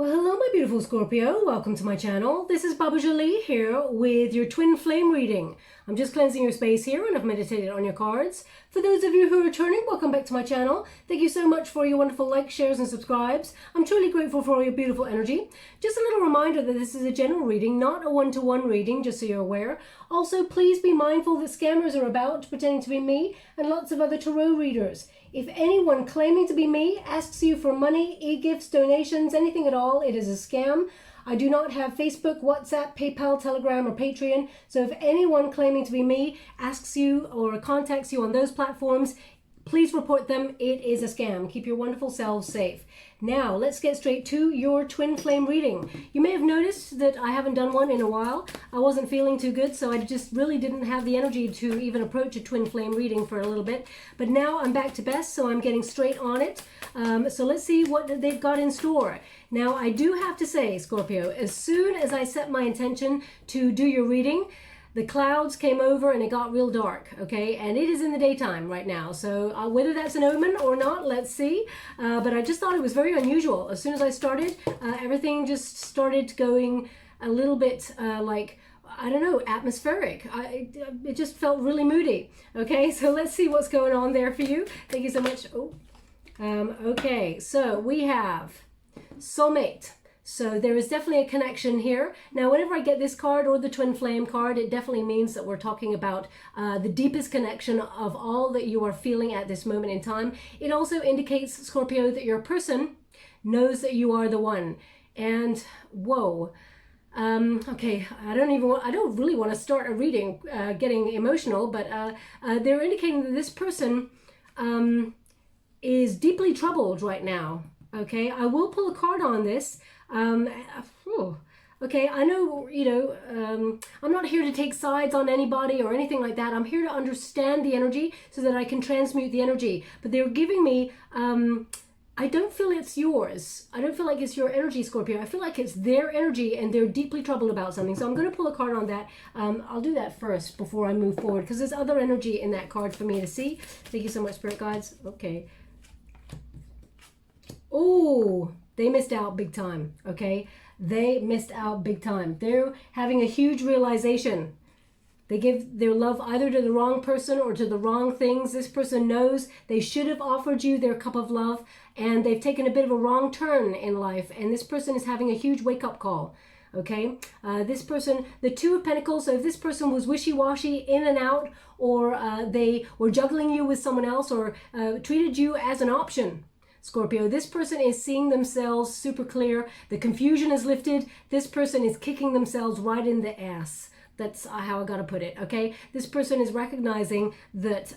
Well, hello my beautiful Scorpio, welcome to my channel. This is Baba Jolie here with your twin flame reading. I'm just cleansing your space here and I've meditated on your cards. For those of you who are returning, welcome back to my channel. Thank you so much for your wonderful likes, shares and subscribes. I'm truly grateful for all your beautiful energy. Just a little reminder that this is a general reading, not a one-to-one reading, just so you're aware. Also, please be mindful that scammers are about, pretending to be me and lots of other tarot readers. If anyone claiming to be me asks you for money, e-gifts, donations, anything at all, it is a scam. I do not have Facebook, WhatsApp, PayPal, Telegram, or Patreon. So if anyone claiming to be me asks you or contacts you on those platforms, please report them. It is a scam. Keep your wonderful selves safe. Now, let's get straight to your twin flame reading. You may have noticed that I haven't done one in a while. I wasn't feeling too good, so I just really didn't have the energy to even approach a twin flame reading for a little bit. But now I'm back to best, so I'm getting straight on it. So let's see what they've got in store. Now, I do have to say, Scorpio, as soon as I set my intention to do your reading, the clouds came over and it got real dark, okay? And it is in the daytime right now. So whether that's an omen or not, let's see. But I just thought it was very unusual. As soon as I started, everything just started going a little bit like, I don't know, atmospheric. It just felt really moody, okay? So let's see what's going on there for you. Thank you so much. Okay, so we have soulmate. So there is definitely a connection here. Now, whenever I get this card or the twin flame card, it definitely means that we're talking about the deepest connection of all that you are feeling at this moment in time. It also indicates, Scorpio, that your person knows that you are the one. And whoa. Okay, I don't really want to start a reading getting emotional, but they're indicating that this person is deeply troubled right now. Okay, I will pull a card on this. Okay, I know, I'm not here to take sides on anybody or anything like that. I'm here to understand the energy so that I can transmute the energy. But they're giving me, I don't feel it's yours. I don't feel like it's your energy, Scorpio. I feel like it's their energy and they're deeply troubled about something. So I'm going to pull a card on that. I'll do that first before I move forward because there's other energy in that card for me to see. Thank you so much, Spirit Guides. Okay. Oh, they missed out big time, okay? They missed out big time. They're having a huge realization. They give their love either to the wrong person or to the wrong things. This person knows they should have offered you their cup of love, and they've taken a bit of a wrong turn in life, and this person is having a huge wake-up call. Okay, this person, the Two of Pentacles, so if this person was wishy-washy, in and out, or they were juggling you with someone else, or treated you as an option, Scorpio, this person is seeing themselves super clear. The confusion is lifted. This person is kicking themselves right in the ass. That's how I gotta put it, okay? This person is recognizing that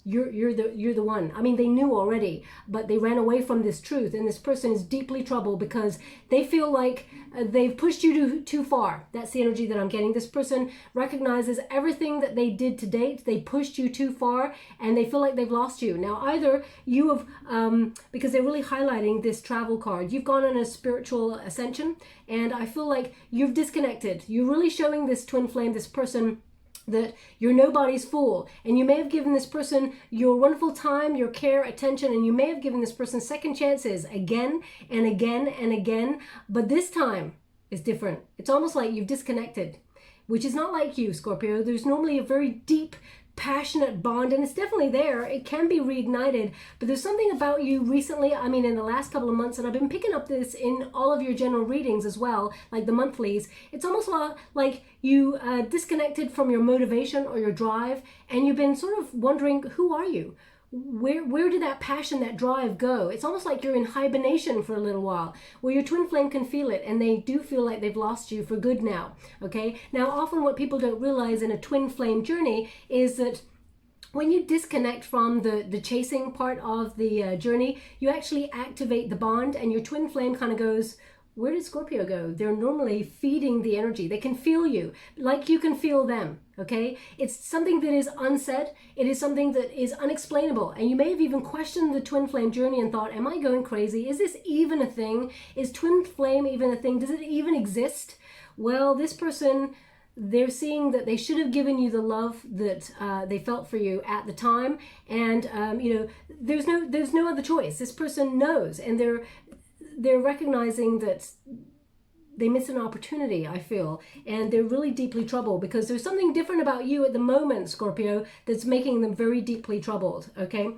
you're the one. I mean, they knew already, but they ran away from this truth, and this person is deeply troubled because they feel like they've pushed you too far. That's the energy that I'm getting. This person recognizes everything that they did to date. They pushed you too far, and they feel like they've lost you. Now, either you have, because they're really highlighting this travel card, you've gone on a spiritual ascension, and I feel like you've disconnected. You're really showing this twin flame, this person, that you're nobody's fool, and you may have given this person your wonderful time, your care, attention, and you may have given this person second chances again and again and again, but this time is different. It's almost like you've disconnected, which is not like you, Scorpio. There's normally a very deep, passionate bond, and it's definitely there. It can be reignited, but there's something about you recently, I mean in the last couple of months, and I've been picking up this in all of your general readings as well, like the monthlies. It's almost like you disconnected from your motivation or your drive, and you've been sort of wondering, who are you? Where did that passion, that drive go? It's almost like you're in hibernation for a little while, where your twin flame can feel it, and they do feel like they've lost you for good now, okay? Now, often what people don't realize in a twin flame journey is that when you disconnect from the chasing part of the journey, you actually activate the bond, and your twin flame kind of goes, where did Scorpio go? They're normally feeding the energy. They can feel you like you can feel them, okay? It's something that is unsaid. It is something that is unexplainable. And you may have even questioned the twin flame journey and thought, am I going crazy? Is this even a thing? Is twin flame even a thing? Does it even exist? Well, this person, they're seeing that they should have given you the love that they felt for you at the time. And, there's no other choice. This person knows, and they're recognizing that they miss an opportunity, I feel, and they're really deeply troubled because there's something different about you at the moment, Scorpio, that's making them very deeply troubled, okay?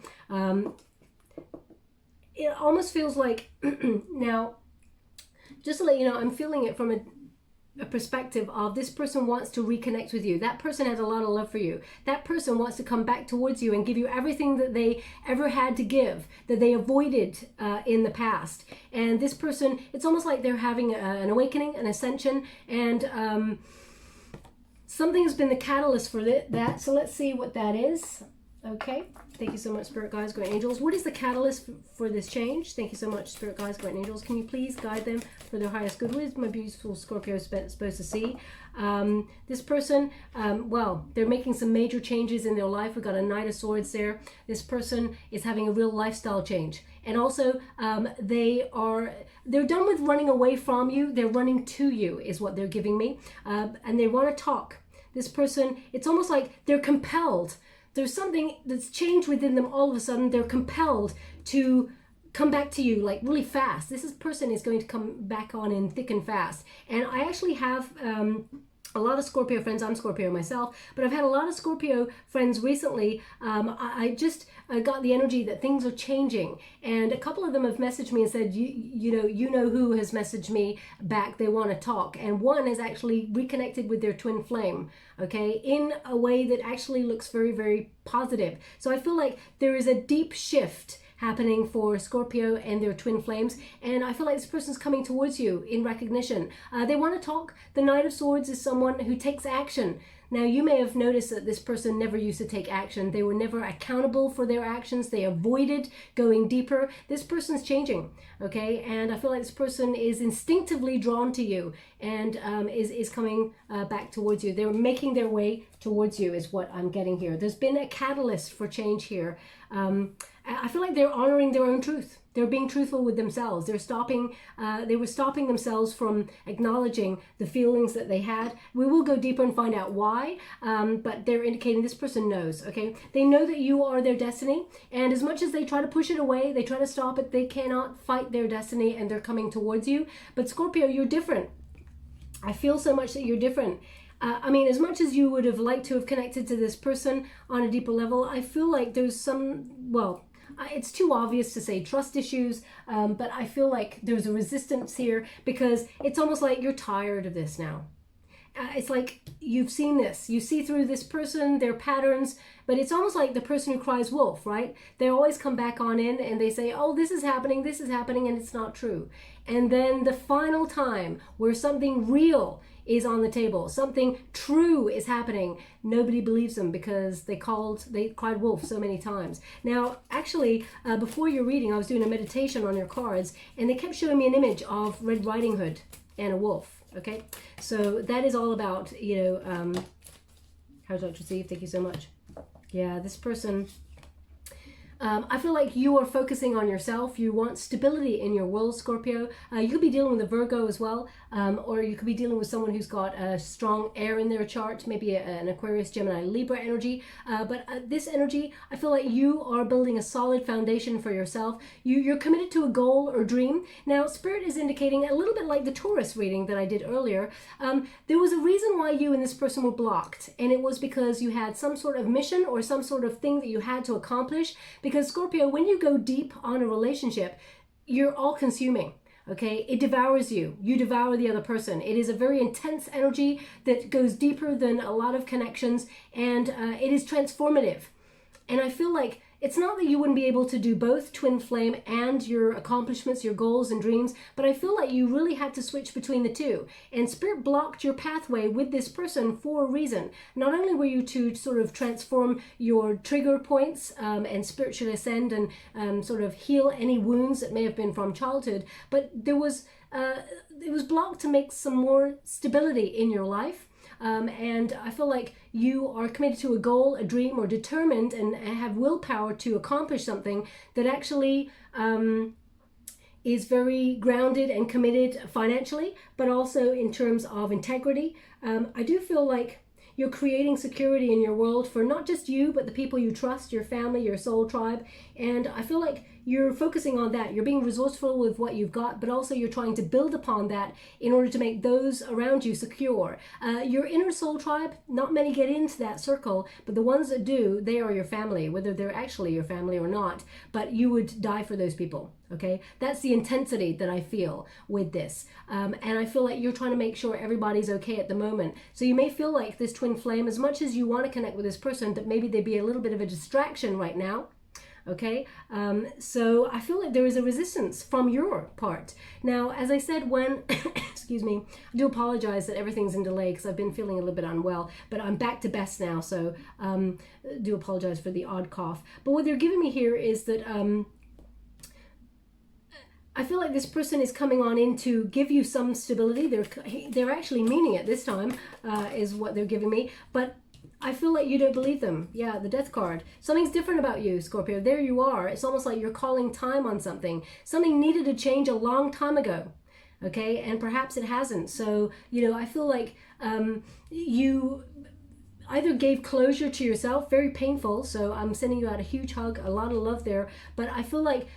It almost feels like, now, just to let you know, I'm feeling it from a perspective of this person wants to reconnect with you. That person has a lot of love for you. That person wants to come back towards you and give you everything that they ever had to give, that they avoided in the past. And this person, it's almost like they're having an awakening, an ascension, and something has been the catalyst for that. So let's see what that is. Okay, thank you so much, Spirit Guides, Guardian Angels. What is the catalyst for this change? Thank you so much, Spirit Guides, Guardian Angels. Can you please guide them for their highest good? What is my beautiful Scorpio supposed to see? This person, well, they're making some major changes in their life. We've got a Knight of Swords there. This person is having a real lifestyle change. And also, they're done with running away from you. They're running to you is what they're giving me. And they want to talk. This person, it's almost like they're compelled. There's something that's changed within them all of a sudden. They're compelled to come back to you like really fast. This person is going to come back on in thick and fast. And I actually have a lot of Scorpio friends. I'm Scorpio myself, but I've had a lot of Scorpio friends recently. I just got the energy that things are changing, and a couple of them have messaged me and said, you know who has messaged me back. They want to talk, and one has actually reconnected with their twin flame. Okay, in a way that actually looks very, very positive. So I feel like there is a deep shift happening for Scorpio and their twin flames, and I feel like this person's coming towards you in recognition. They want to talk. The Knight of Swords is someone who takes action. Now, you may have noticed that this person never used to take action. They were never accountable for their actions. They avoided going deeper. This person's changing, okay? And I feel like this person is instinctively drawn to you and is coming back towards you. They're making their way towards you is what I'm getting here. There's been a catalyst for change here. I feel like they're honoring their own truth. They're being truthful with themselves. They were stopping themselves from acknowledging the feelings that they had. We will go deeper and find out why, but they're indicating this person knows, okay? They know that you are their destiny, and as much as they try to push it away, they try to stop it, they cannot fight their destiny, and they're coming towards you. But Scorpio, you're different. I feel so much that you're different. I mean, as much as you would have liked to have connected to this person on a deeper level, I feel like there's some, well, it's too obvious to say trust issues, but I feel like there's a resistance here because it's almost like you're tired of this now. It's like you've seen this. You see through this person, their patterns, but it's almost like the person who cries wolf, right? They always come back on in and they say, oh, this is happening, and it's not true. And then the final time where something real is on the table, something true is happening, nobody believes them because they cried wolf so many times. Now, actually, before your reading, I was doing a meditation on your cards, and they kept showing me an image of Red Riding Hood and a wolf. Okay, so that is all about, how Dr. Steve, thank you so much. Yeah, this person, I feel like you are focusing on yourself. You want stability in your world, Scorpio. You could be dealing with a Virgo as well, or you could be dealing with someone who's got a strong air in their chart, maybe an Aquarius, Gemini, Libra energy. But this energy, I feel like you are building a solid foundation for yourself. You're committed to a goal or dream. Now, Spirit is indicating a little bit like the Taurus reading that I did earlier. There was a reason why you and this person were blocked, and it was because you had some sort of mission or some sort of thing that you had to accomplish. Because Scorpio, when you go deep on a relationship, you're all consuming. Okay, it devours you. You devour the other person. It is a very intense energy that goes deeper than a lot of connections, and it is transformative. And I feel like it's not that you wouldn't be able to do both twin flame and your accomplishments, your goals and dreams, but I feel like you really had to switch between the two. And Spirit blocked your pathway with this person for a reason. Not only were you to sort of transform your trigger points and spiritually ascend and sort of heal any wounds that may have been from childhood, but it was blocked to make some more stability in your life. And I feel like you are committed to a goal, a dream, or determined and have willpower to accomplish something that actually is very grounded and committed financially, but also in terms of integrity. I do feel like you're creating security in your world for not just you, but the people you trust, your family, your soul tribe. And I feel like you're focusing on that. You're being resourceful with what you've got, but also you're trying to build upon that in order to make those around you secure. Your inner soul tribe, not many get into that circle, but the ones that do, they are your family, whether they're actually your family or not, but you would die for those people. Okay, that's the intensity that I feel with this. And I feel like you're trying to make sure everybody's okay at the moment. So you may feel like this twin flame, as much as you want to connect with this person, that maybe they'd be a little bit of a distraction right now. Okay, so I feel like there is a resistance from your part. Now, as I said, when, excuse me, I do apologize that everything's in delay because I've been feeling a little bit unwell, but I'm back to best now, so do apologize for the odd cough. But what they're giving me here is that I feel like this person is coming on in to give you some stability. They're actually meaning it this time, is what they're giving me. But I feel like you don't believe them. Yeah, the Death card. Something's different about you, Scorpio. There you are. It's almost like you're calling time on something. Something needed to change a long time ago. Okay, and perhaps it hasn't. So, you know, I feel like you either gave closure to yourself, very painful. So I'm sending you out a huge hug, a lot of love there. But I feel like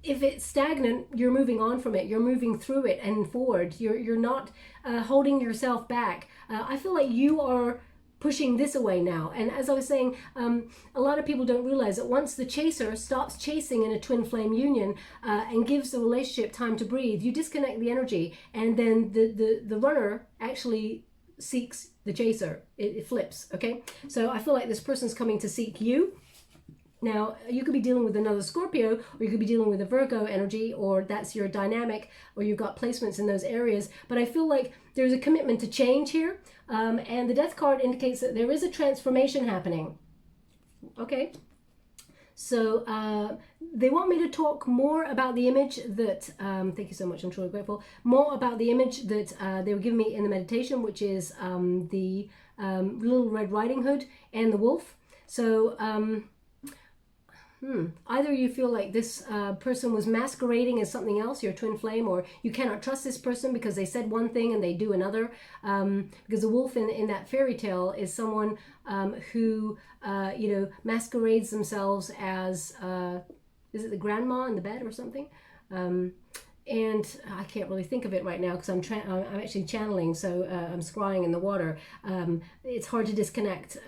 if it's stagnant, you're moving on from it. You're moving through it and forward. You're not holding yourself back. I feel like you are pushing this away now. And as I was saying, a lot of people don't realize that once the chaser stops chasing in a twin flame union and gives the relationship time to breathe, you disconnect the energy, and then the runner actually seeks the chaser. It flips, okay? So I feel like this person's coming to seek you. Now, you could be dealing with another Scorpio, or you could be dealing with a Virgo energy, or that's your dynamic, or you've got placements in those areas. But I feel like there's a commitment to change here. And the Death card indicates that there is a transformation happening. Okay. So they want me to talk more about the image that, thank you so much, I'm truly grateful, more about the image that they were giving me in the meditation, which is the Little Red Riding Hood and the wolf. So either you feel like this person was masquerading as something else, your twin flame, or you cannot trust this person because they said one thing and they do another. Because the wolf in that fairy tale is someone who, you know, masquerades themselves as, is it the grandma in the bed or something? And I can't really think of it right now because I'm actually channeling, so I'm scrying in the water. It's hard to disconnect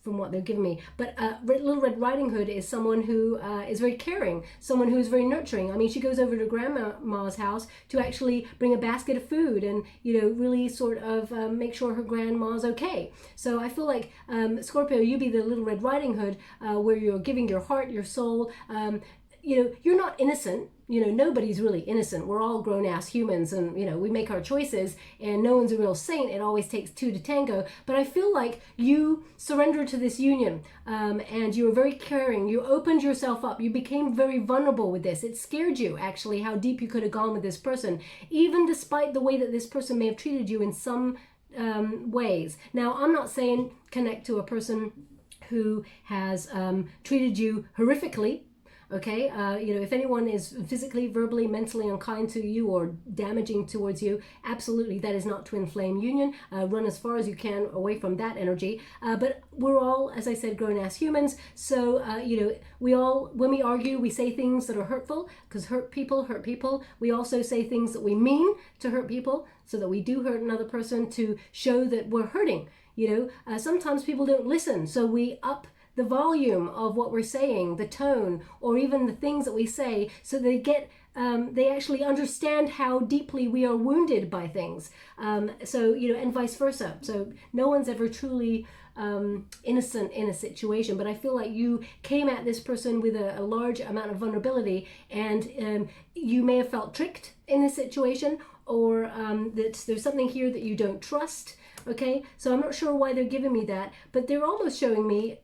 from what they're giving me. But Little Red Riding Hood is someone who is very caring, someone who is very nurturing. I mean, she goes over to grandma's house to actually bring a basket of food and, you know, really sort of make sure her grandma's okay. So I feel like, Scorpio, you be the Little Red Riding Hood, where you're giving your heart, your soul. You know, you're not innocent. You know, nobody's really innocent. We're all grown-ass humans, and, you know, we make our choices, and no one's a real saint. It always takes two to tango. But I feel like you surrendered to this union, and you were very caring. You opened yourself up. You became very vulnerable with this. It scared you, actually, how deep you could have gone with this person, even despite the way that this person may have treated you in some ways. Now, I'm not saying connect to a person who has treated you horrifically. Okay, you know, if anyone is physically, verbally, mentally unkind to you or damaging towards you, absolutely, that is not twin flame union. Run as far as you can away from that energy. But we're all, as I said, grown-ass humans. So, you know, we all, when we argue, we say things that are hurtful, because hurt people hurt people. We also say things that we mean to hurt people, so that we do hurt another person to show that we're hurting. You know, sometimes people don't listen, so we up the volume of what we're saying, the tone, or even the things that we say, so they get, they actually understand how deeply we are wounded by things. So, you know, and vice versa. So no one's ever truly innocent in a situation, but I feel like you came at this person with a large amount of vulnerability, and you may have felt tricked in this situation, or that there's something here that you don't trust. Okay, so I'm not sure why they're giving me that, but they're almost showing me,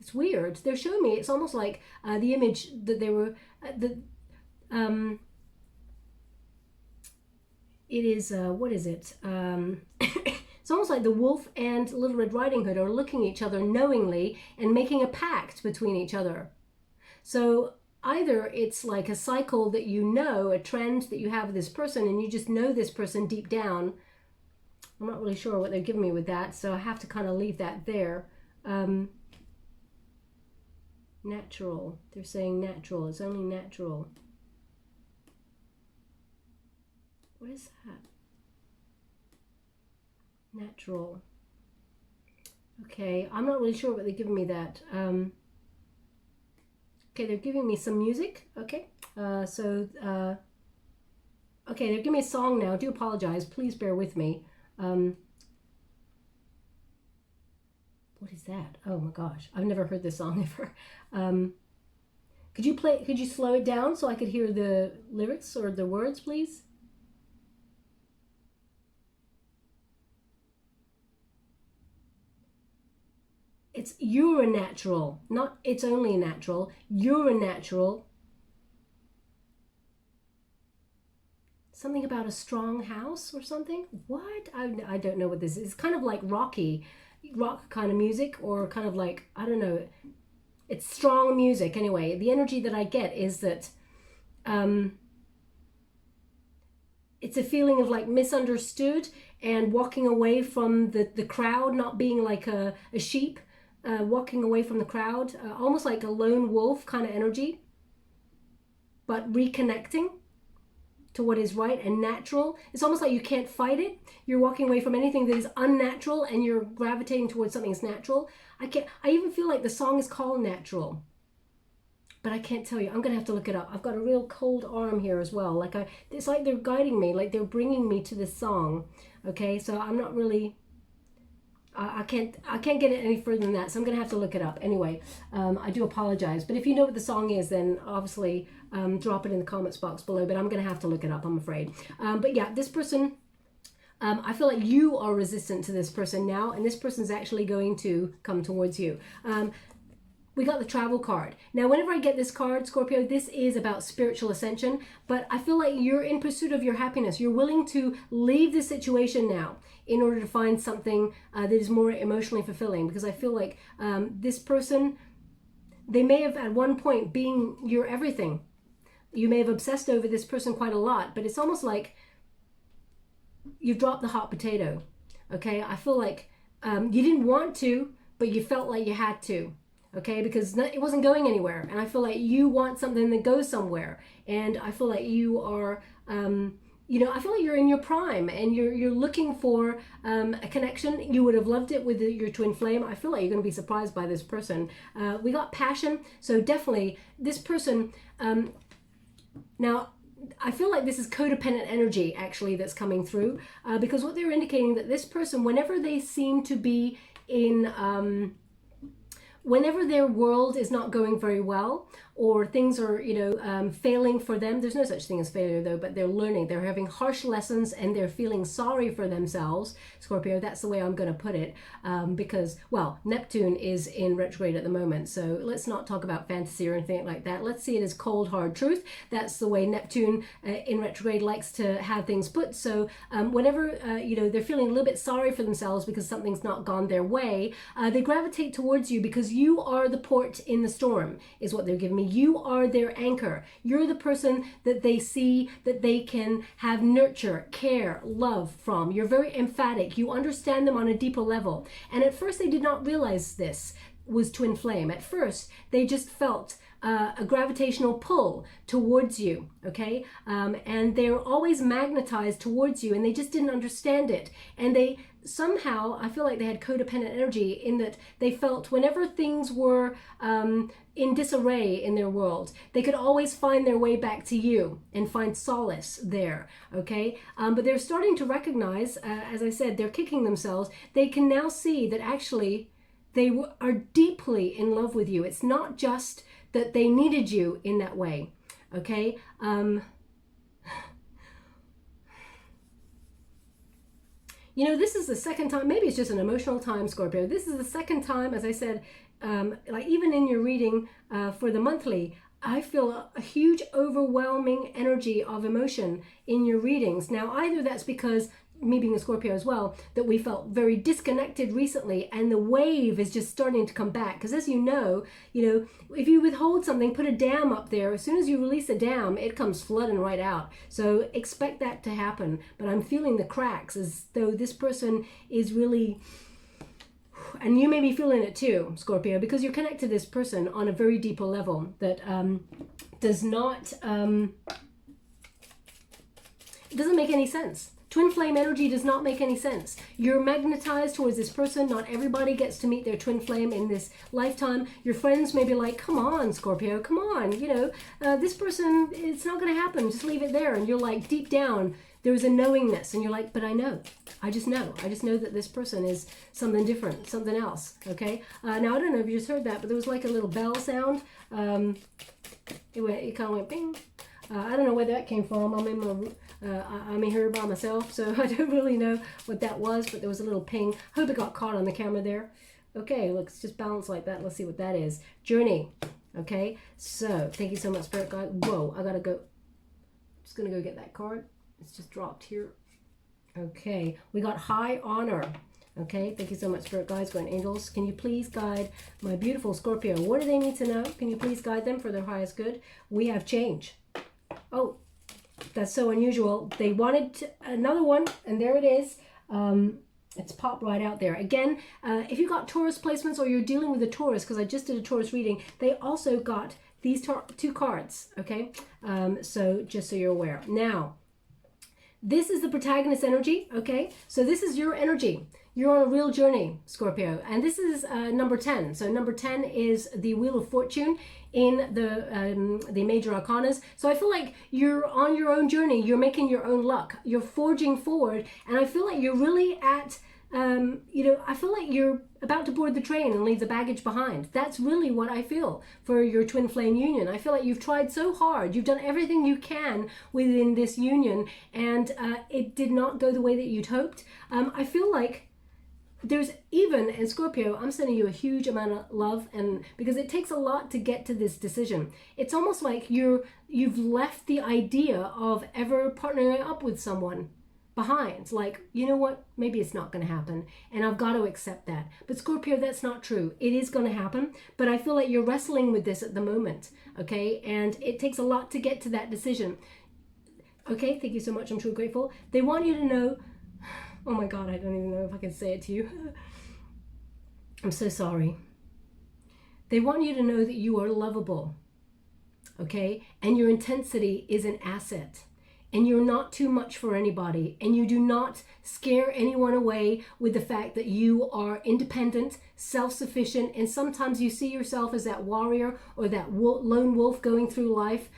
it's weird, they're showing me, it's almost like the image that they were, it is, what is it? It's almost like the wolf and Little Red Riding Hood are looking at each other knowingly and making a pact between each other. So either it's like a cycle that you know, a trend that you have with this person, and you just know this person deep down. I'm not really sure what they're giving me with that, so I have to kind of leave that there. Natural. They're saying natural. It's only natural. What is that? Natural. Okay, I'm not really sure what they're giving me that. Okay, they're giving me some music. Okay, okay, they're giving me a song now. I do apologize. Please bear with me. What is that? Oh my gosh, I've never heard this song ever. Could you slow it down so I could hear the lyrics or the words, please? It's you're a natural, not it's only natural. You're a natural. Something about a strong house or something? What? I don't know what this is. It's kind of like rock kind of music, or kind of like, I don't know. It's strong music. Anyway, the energy that I get is that it's a feeling of like misunderstood and walking away from the crowd, not being like a sheep, walking away from the crowd, almost like a lone wolf kind of energy, but reconnecting to what is right and natural. It's almost like you can't fight it. You're walking away from anything that is unnatural and you're gravitating towards something that's natural. I even feel like the song is called Natural, but I can't tell you. I'm gonna have to look it up. I've got a real cold arm here as well. It's like they're guiding me, like they're bringing me to this song. Okay, so I'm not really, I can't get it any further than that, so I'm gonna have to look it up. Anyway, I do apologize, but if you know what the song is, then obviously drop it in the comments box below, but I'm gonna have to look it up, I'm afraid. But yeah, this person, I feel like you are resistant to this person now, and this person's actually going to come towards you. We got the travel card. Now, whenever I get this card, Scorpio, this is about spiritual ascension, but I feel like you're in pursuit of your happiness. You're willing to leave this situation now in order to find something that is more emotionally fulfilling, because I feel like this person, they may have at one point been your everything. You may have obsessed over this person quite a lot, but it's almost like you've dropped the hot potato. Okay, I feel like you didn't want to, but you felt like you had to. Okay, because it wasn't going anywhere, and I feel like you want something that goes somewhere, and I feel like you are, I feel like you're in your prime, and you're looking for a connection. You would have loved it with your twin flame. I feel like you're going to be surprised by this person. We got passion, so definitely this person. Now, I feel like this is codependent energy actually that's coming through, because what they're indicating that this person, whenever they seem to be in whenever their world is not going very well, or things are, failing for them, there's no such thing as failure though, but they're learning, they're having harsh lessons, and they're feeling sorry for themselves, Scorpio, that's the way I'm going to put it, because, well, Neptune is in retrograde at the moment, so let's not talk about fantasy or anything like that. Let's see it as cold, hard truth. That's the way Neptune in retrograde likes to have things put. So whenever, they're feeling a little bit sorry for themselves because something's not gone their way, they gravitate towards you because you are the port in the storm, is what they're giving me. You are their anchor. You're the person that they see, that they can have nurture, care, love from. You're very emphatic. You understand them on a deeper level. And at first they did not realize this was twin flame. At first they just felt a gravitational pull towards you, okay? And they're always magnetized towards you, and they just didn't understand it. And they somehow, I feel like they had codependent energy in that they felt whenever things were in disarray in their world, they could always find their way back to you and find solace there, okay? But they're starting to recognize, as I said, they're kicking themselves. They can now see that actually they are deeply in love with you. It's not just that they needed you in that way, okay? This is the second time, maybe it's just an emotional time, Scorpio. This is the second time, as I said, like even in your reading for the monthly, I feel a huge overwhelming energy of emotion in your readings. Now, either that's because me being a Scorpio as well, that we felt very disconnected recently, and the wave is just starting to come back. Because as you know, if you withhold something, put a dam up there, as soon as you release a dam, it comes flooding right out. So expect that to happen. But I'm feeling the cracks, as though this person is really And you may be feeling it too, Scorpio, because you're connected to this person on a very deeper level that does not, it doesn't make any sense. Twin flame energy does not make any sense. You're magnetized towards this person. Not everybody gets to meet their twin flame in this lifetime. Your friends may be like, come on, Scorpio, come on. You know, this person, it's not going to happen. Just leave it there. And you're like, deep down, there's a knowingness. And you're like, but I know. I just know. I just know that this person is something different, something else. Okay. Now, I don't know if you just heard that, but there was like a little bell sound. It kind of went bing. I don't know where that came from. I'm in here by myself, so I don't really know what that was, but there was a little ping. Hope it got caught on the camera there. Okay, let's just balance like that. Let's see what that is. Journey. Okay, so thank you so much, Spirit Guide. Whoa, I gotta go. Just gonna go get that card. It's just dropped here. Okay, we got High Honor. Okay, thank you so much, Spirit Guides, Guardian Angels. Can you please guide my beautiful Scorpio? What do they need to know? Can you please guide them for their highest good? We have change. Oh, that's so unusual. They wanted another one, and there it is. It's popped right out there. Again, if you got Taurus placements or you're dealing with a Taurus, because I just did a Taurus reading, they also got these two cards, okay? So just so you're aware. Now, this is the protagonist energy, okay? So this is your energy. You're on a real journey, Scorpio. And this is number 10. So number 10 is the Wheel of Fortune in the major arcanas. So I feel like you're on your own journey. You're making your own luck. You're forging forward. And I feel like you're really at, I feel like you're about to board the train and leave the baggage behind. That's really what I feel for your twin flame union. I feel like you've tried so hard. You've done everything you can within this union, and it did not go the way that you'd hoped. I feel like there's even, in Scorpio, I'm sending you a huge amount of love, and because it takes a lot to get to this decision. It's almost like you've left the idea of ever partnering up with someone behind. Like, you know what, maybe it's not going to happen, and I've got to accept that. But Scorpio, that's not true. It is going to happen, but I feel like you're wrestling with this at the moment, okay? And it takes a lot to get to that decision. Okay, thank you so much. I'm truly grateful. They want you to know, oh my God, I don't even know if I can say it to you. I'm so sorry. They want you to know that you are lovable, okay? And your intensity is an asset. And you're not too much for anybody. And you do not scare anyone away with the fact that you are independent, self-sufficient, and sometimes you see yourself as that warrior or that lone wolf going through life.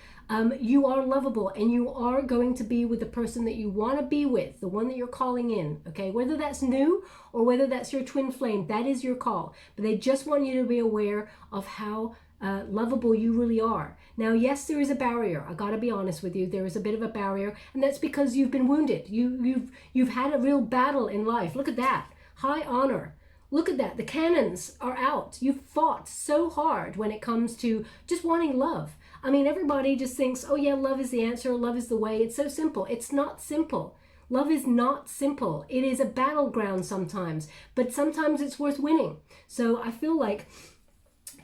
You are lovable, and you are going to be with the person that you want to be with, the one that you're calling in, okay? Whether that's new or whether that's your twin flame, that is your call. But they just want you to be aware of how lovable you really are. Now, yes, there is a barrier. I got to be honest with you. There is a bit of a barrier, and that's because you've been wounded. You've had a real battle in life. Look at that. High honor. Look at that. The cannons are out. You've fought so hard when it comes to just wanting love. I mean, everybody just thinks, oh yeah, love is the answer. Love is the way. It's so simple. It's not simple. Love is not simple. It is a battleground sometimes, but sometimes it's worth winning. So I feel like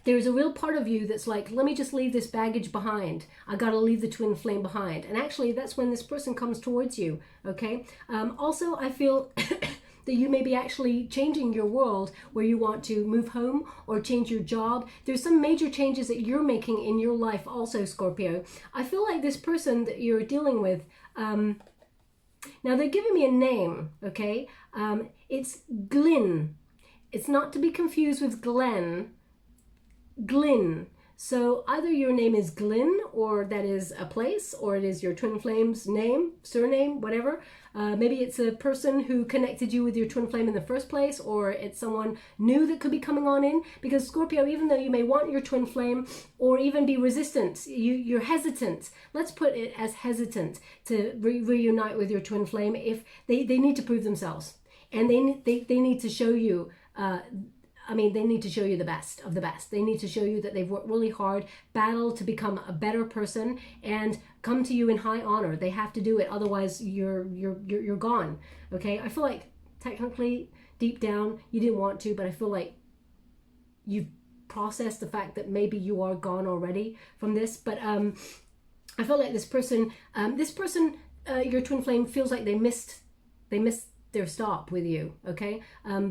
there's a real part of you that's like, let me just leave this baggage behind. I got to leave the twin flame behind. And actually, that's when this person comes towards you, okay? Also, I feel that you may be actually changing your world where you want to move home or change your job. There's some major changes that you're making in your life also, Scorpio. I feel like this person that you're dealing with, now they're giving me a name, okay? It's Glyn. It's not to be confused with Glenn. Glyn. So either your name is Glyn, or that is a place, or it is your twin flame's name, surname, whatever. Maybe it's a person who connected you with your twin flame in the first place, or it's someone new that could be coming on in. Because Scorpio, even though you may want your twin flame or even be resistant, you're hesitant. Let's put it as hesitant to reunite with your twin flame if they need to prove themselves. And they need to show you they need to show you the best of the best. They need to show you that they've worked really hard, battled to become a better person, and come to you in high honor. They have to do it, otherwise you're gone. Okay? I feel like technically, deep down, you didn't want to, but I feel like you've processed the fact that maybe you are gone already from this. But I feel like this person, your twin flame feels like they missed their stop with you, okay?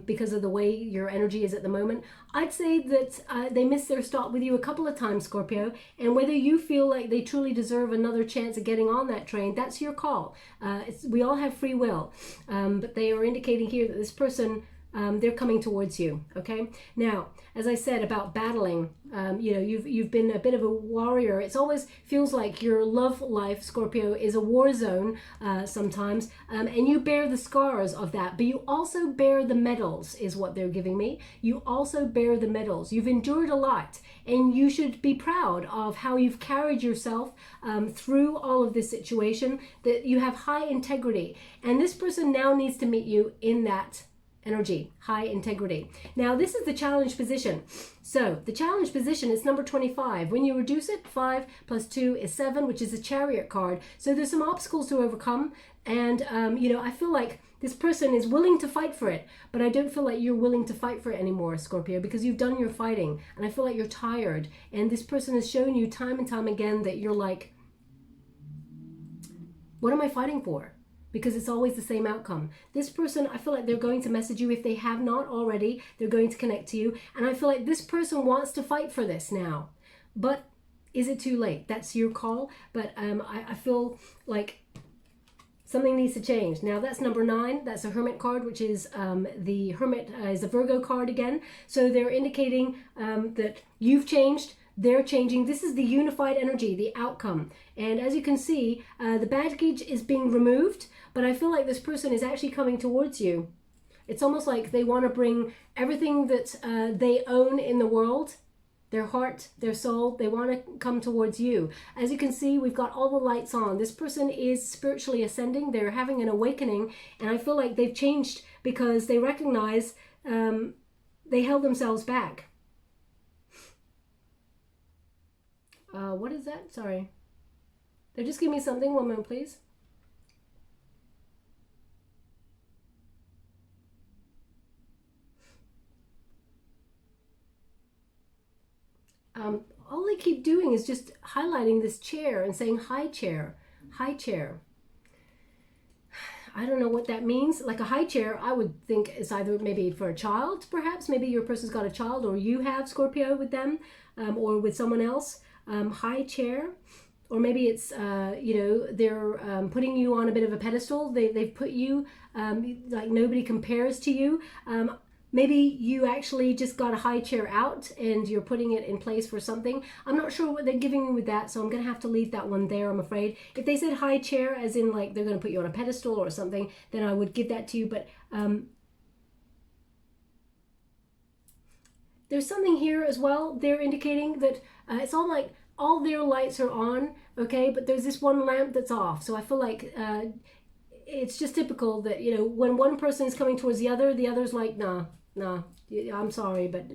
Because of the way your energy is at the moment. I'd say that they missed their stop with you a couple of times, Scorpio, and whether you feel like they truly deserve another chance of getting on that train, that's your call. We all have free will, but they are indicating here that this person, they're coming towards you, okay? Now, as I said about battling, you know, you've been a bit of a warrior. It always feels like your love life, Scorpio, is a war zone sometimes, and you bear the scars of that, but you also bear the medals, is what they're giving me. You also bear the medals. You've endured a lot, and you should be proud of how you've carried yourself through all of this situation, that you have high integrity, and this person now needs to meet you in that energy, high integrity. Now, this is the challenge position. So the challenge position is number 25. When you reduce it, 5 plus 2 is 7, which is a Chariot card. So there's some obstacles to overcome. And, you know, I feel like this person is willing to fight for it, but I don't feel like you're willing to fight for it anymore, Scorpio, because you've done your fighting. And I feel like you're tired. And this person has shown you time and time again that you're like, what am I fighting for? Because it's always the same outcome. This person, I feel like they're going to message you. If they have not already, they're going to connect to you. And I feel like this person wants to fight for this now. But is it too late? That's your call. But I feel like something needs to change. Now, that's number 9. That's a Hermit card, which is the Hermit is a Virgo card again. So they're indicating that you've changed. They're changing. This is the unified energy, the outcome. And as you can see, the baggage is being removed, but I feel like this person is actually coming towards you. It's almost like they want to bring everything that they own in the world, their heart, their soul, they want to come towards you. As you can see, we've got all the lights on. This person is spiritually ascending. They're having an awakening, and I feel like they've changed because they recognize they held themselves back. What is that? Sorry. They're just giving me something. One moment, please. All they keep doing is just highlighting this chair and saying, high chair, high chair. I don't know what that means. Like a high chair, I would think is either maybe for a child, perhaps. Maybe your person's got a child, or you have, Scorpio, with them, or with someone else. High chair, or maybe it's you know, they're putting you on a bit of a pedestal. They've put you like nobody compares to you. Maybe you actually just got a high chair out and you're putting it in place for something. I'm not sure what they're giving me with that, so I'm gonna have to leave that one there, I'm afraid. If they said high chair as in like they're gonna put you on a pedestal or something, then I would give that to you. But there's something here as well. They're indicating that it's all like all their lights are on, okay, but there's this one lamp that's off. So I feel like it's just typical that, you know, when one person is coming towards the other's like, nah, I'm sorry, but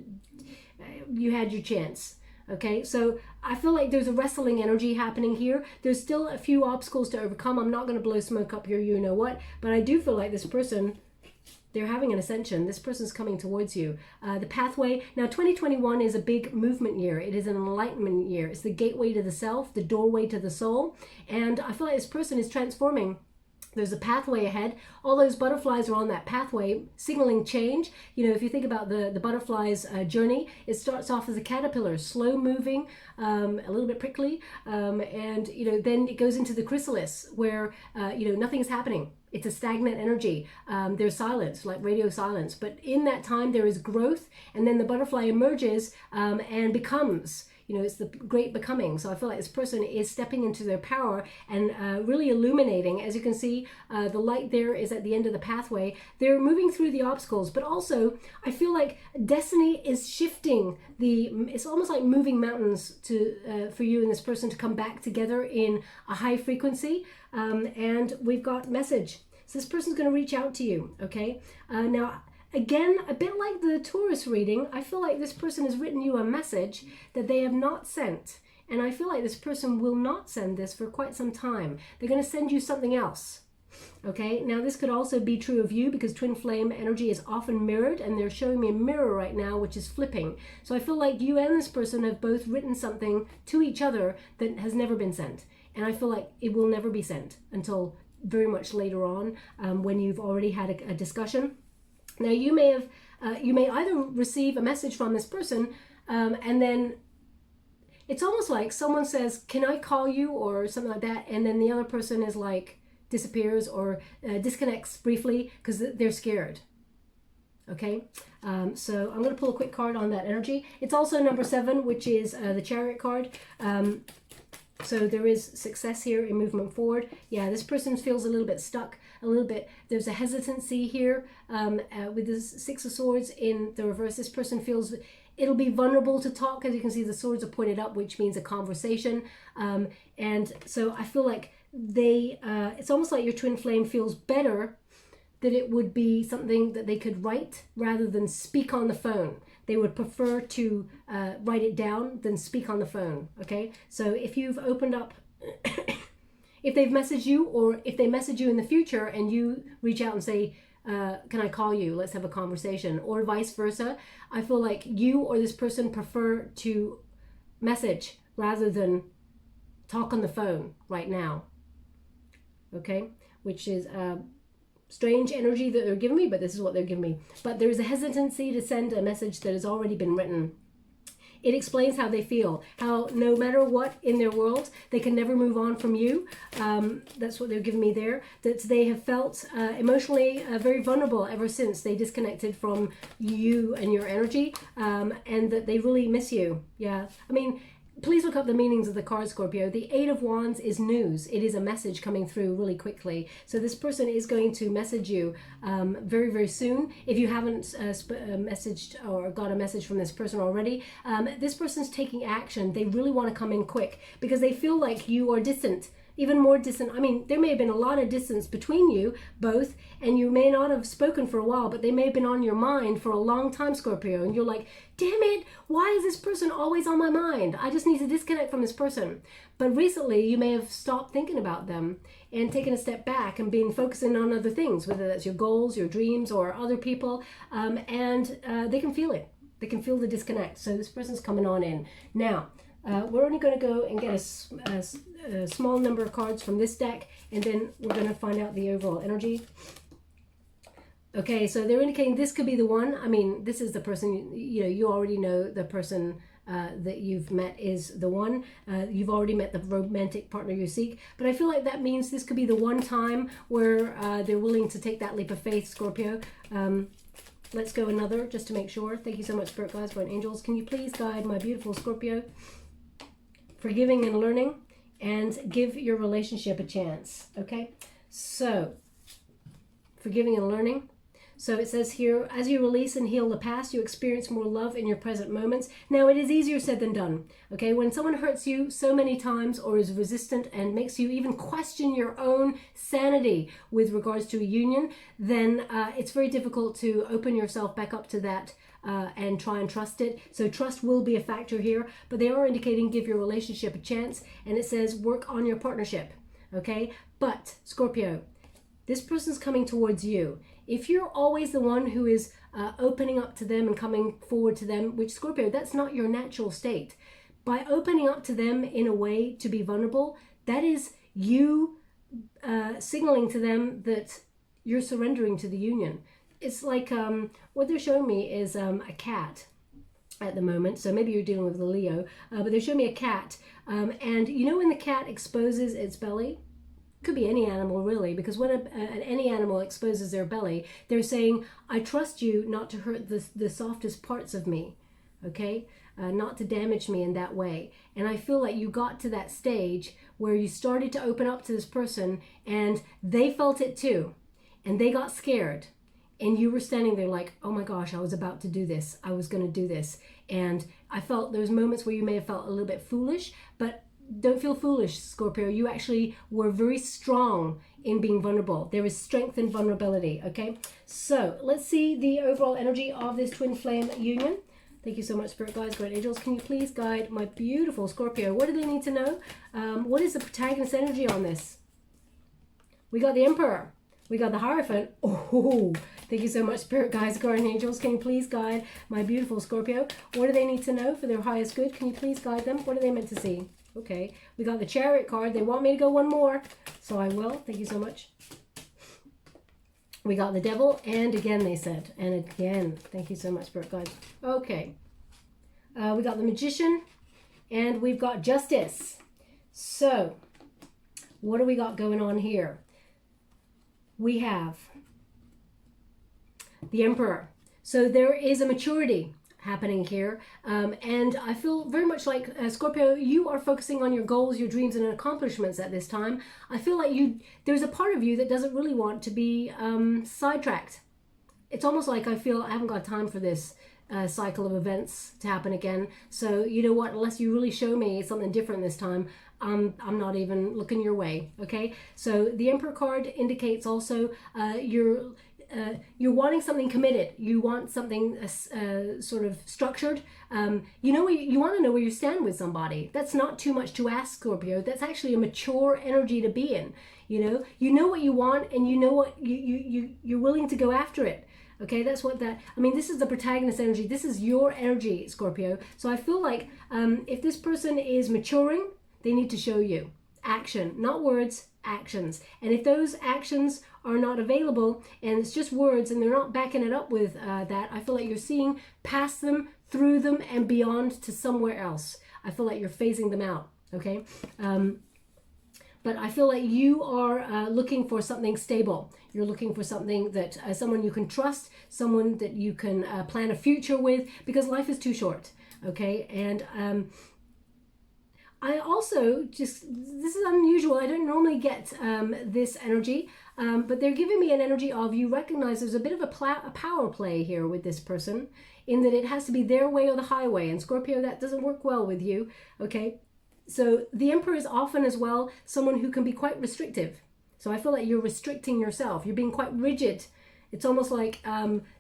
you had your chance. Okay, so I feel like there's a wrestling energy happening here. There's still a few obstacles to overcome. I'm not going to blow smoke up your you know what, but I do feel like this person, they're having an ascension. This person's coming towards you. The pathway. Now, 2021 is a big movement year. It is an enlightenment year. It's the gateway to the self, the doorway to the soul. And I feel like this person is transforming. There's a pathway ahead. All those butterflies are on that pathway, signaling change. You know, if you think about the butterfly's journey, it starts off as a caterpillar, slow moving, a little bit prickly, and, you know, then it goes into the chrysalis where, you know, nothing is happening. It's a stagnant energy. There's silence, like radio silence. But in that time, there is growth, and then the butterfly emerges and becomes, you know, it's the great becoming. So I feel like this person is stepping into their power and really illuminating. As you can see, the light there is at the end of the pathway. They're moving through the obstacles, but also I feel like destiny is shifting. It's almost like moving mountains to for you and this person to come back together in a high frequency. And we've got message. So this person's going to reach out to you, okay? Now, again, a bit like the Taurus reading, I feel like this person has written you a message that they have not sent. And I feel like this person will not send this for quite some time. They're going to send you something else. Okay, now this could also be true of you because twin flame energy is often mirrored, and they're showing me a mirror right now which is flipping. So I feel like you and this person have both written something to each other that has never been sent. And I feel like it will never be sent until very much later on, when you've already had a discussion. Now you may have, you may either receive a message from this person, and then it's almost like someone says, "Can I call you?" or something like that, and then the other person is like disappears or disconnects briefly because they're scared. Okay, so I'm going to pull a quick card on that energy. It's also number 7, which is the Chariot card. So there is success here in movement forward. Yeah, this person feels a little bit stuck, a little bit. There's a hesitancy here with the 6 of Swords in the reverse. This person feels it'll be vulnerable to talk. As you can see, the swords are pointed up, which means a conversation. And so I feel like it's almost like your twin flame feels better that it would be something that they could write rather than speak on the phone. They would prefer to write it down than speak on the phone, okay? So if you've opened up, if they've messaged you, or if they message you in the future and you reach out and say, can I call you? Let's have a conversation, or vice versa. I feel like you or this person prefer to message rather than talk on the phone right now, okay? Which is strange energy that they're giving me, but this is what they're giving me. But there is a hesitancy to send a message that has already been written. It explains how they feel, how no matter what in their world, they can never move on from you. That's what they're giving me there. That they have felt emotionally very vulnerable ever since they disconnected from you and your energy, and that they really miss you. Yeah, I mean, please look up the meanings of the card, Scorpio. The 8 of Wands is news. It is a message coming through really quickly. So this person is going to message you very, very soon. If you haven't messaged or got a message from this person already, this person's taking action. They really want to come in quick because they feel like you are distant. Even more distant. I mean, there may have been a lot of distance between you both, and you may not have spoken for a while, but they may have been on your mind for a long time, Scorpio, and you're like, damn it, why is this person always on my mind? I just need to disconnect from this person. But recently, you may have stopped thinking about them and taken a step back and been focusing on other things, whether that's your goals, your dreams, or other people, and they can feel it. They can feel the disconnect. So this person's coming on in. Now, we're only going to go and get a small number of cards from this deck, and then we're going to find out the overall energy. Okay, so they're indicating this could be the one. I mean, this is the person, you already know the person that you've met is the one. You've already met the romantic partner you seek, but I feel like that means this could be the one time where they're willing to take that leap of faith, Scorpio. Let's go another just to make sure. Thank you so much, Spirit Guides, Guardian Angels. Can you please guide my beautiful Scorpio? Forgiving and learning, and give your relationship a chance. Okay, so forgiving and learning. So it says here, as you release and heal the past, you experience more love in your present moments. Now, it is easier said than done. Okay, when someone hurts you so many times or is resistant and makes you even question your own sanity with regards to a union, then it's very difficult to open yourself back up to that and try and trust it. So trust will be a factor here, but they are indicating give your relationship a chance, and it says work on your partnership. Okay, but Scorpio, this person's coming towards you. If you're always the one who is opening up to them and coming forward to them, which Scorpio, that's not your natural state. By opening up to them in a way to be vulnerable, that is you signaling to them that you're surrendering to the union. It's like what they're showing me is a cat at the moment. So maybe you're dealing with a Leo, but they're showing me a cat. And you know when the cat exposes its belly? Could be any animal really, because when any animal exposes their belly, they're saying, I trust you not to hurt the softest parts of me, okay? Not to damage me in that way. And I feel like you got to that stage where you started to open up to this person and they felt it too. And they got scared. And you were standing there like, oh my gosh, I was about to do this. I was going to do this. And I felt there's moments where you may have felt a little bit foolish, but don't feel foolish, Scorpio. You actually were very strong in being vulnerable. There is strength in vulnerability, okay? So let's see the overall energy of this twin flame union. Thank you so much, Spirit Guides, Great Angels. Can you please guide my beautiful Scorpio? What do they need to know? What is the protagonist energy on this? We got the Emperor. We got the Hierophant. Oh, thank you so much, Spirit Guides, Guardian Angels. Can you please guide my beautiful Scorpio? What do they need to know for their highest good? Can you please guide them? What are they meant to see? Okay, we got the Chariot card. They want me to go one more. So I will. Thank you so much. We got the Devil, and again they said, and again. Thank you so much, Spirit Guides. Okay. We got the Magician, and we've got Justice. So, what do we got going on here? We have the Emperor. So there is a maturity happening here, and I feel very much like Scorpio, you are focusing on your goals, your dreams, and accomplishments at this time. I feel like there's a part of you that doesn't really want to be sidetracked. It's almost like I feel I haven't got time for this cycle of events to happen again. So you know what, unless you really show me something different this time, I'm not even looking your way. Okay, so the Emperor card indicates also you're wanting something committed. You want something sort of structured. You know, you want to know where you stand with somebody. That's not too much to ask, Scorpio. That's actually a mature energy to be in. You know what you want, and you know what you're willing to go after it. Okay, that's what that, I mean, this is the protagonist energy. This is your energy, Scorpio. So I feel like if this person is maturing, they need to show you action, not words, actions. And if those actions are not available and it's just words and they're not backing it up with that, I feel like you're seeing past them, through them, and beyond to somewhere else. I feel like you're phasing them out, okay? But I feel like you are looking for something stable. You're looking for something that someone you can trust, someone that you can plan a future with, because life is too short, okay? And I also this is unusual. I don't normally get this energy, but they're giving me an energy of, you recognize there's a bit of a power play here with this person, in that it has to be their way or the highway. And Scorpio, that doesn't work well with you, okay? So the Emperor is often as well someone who can be quite restrictive. So I feel like you're restricting yourself. You're being quite rigid. It's almost like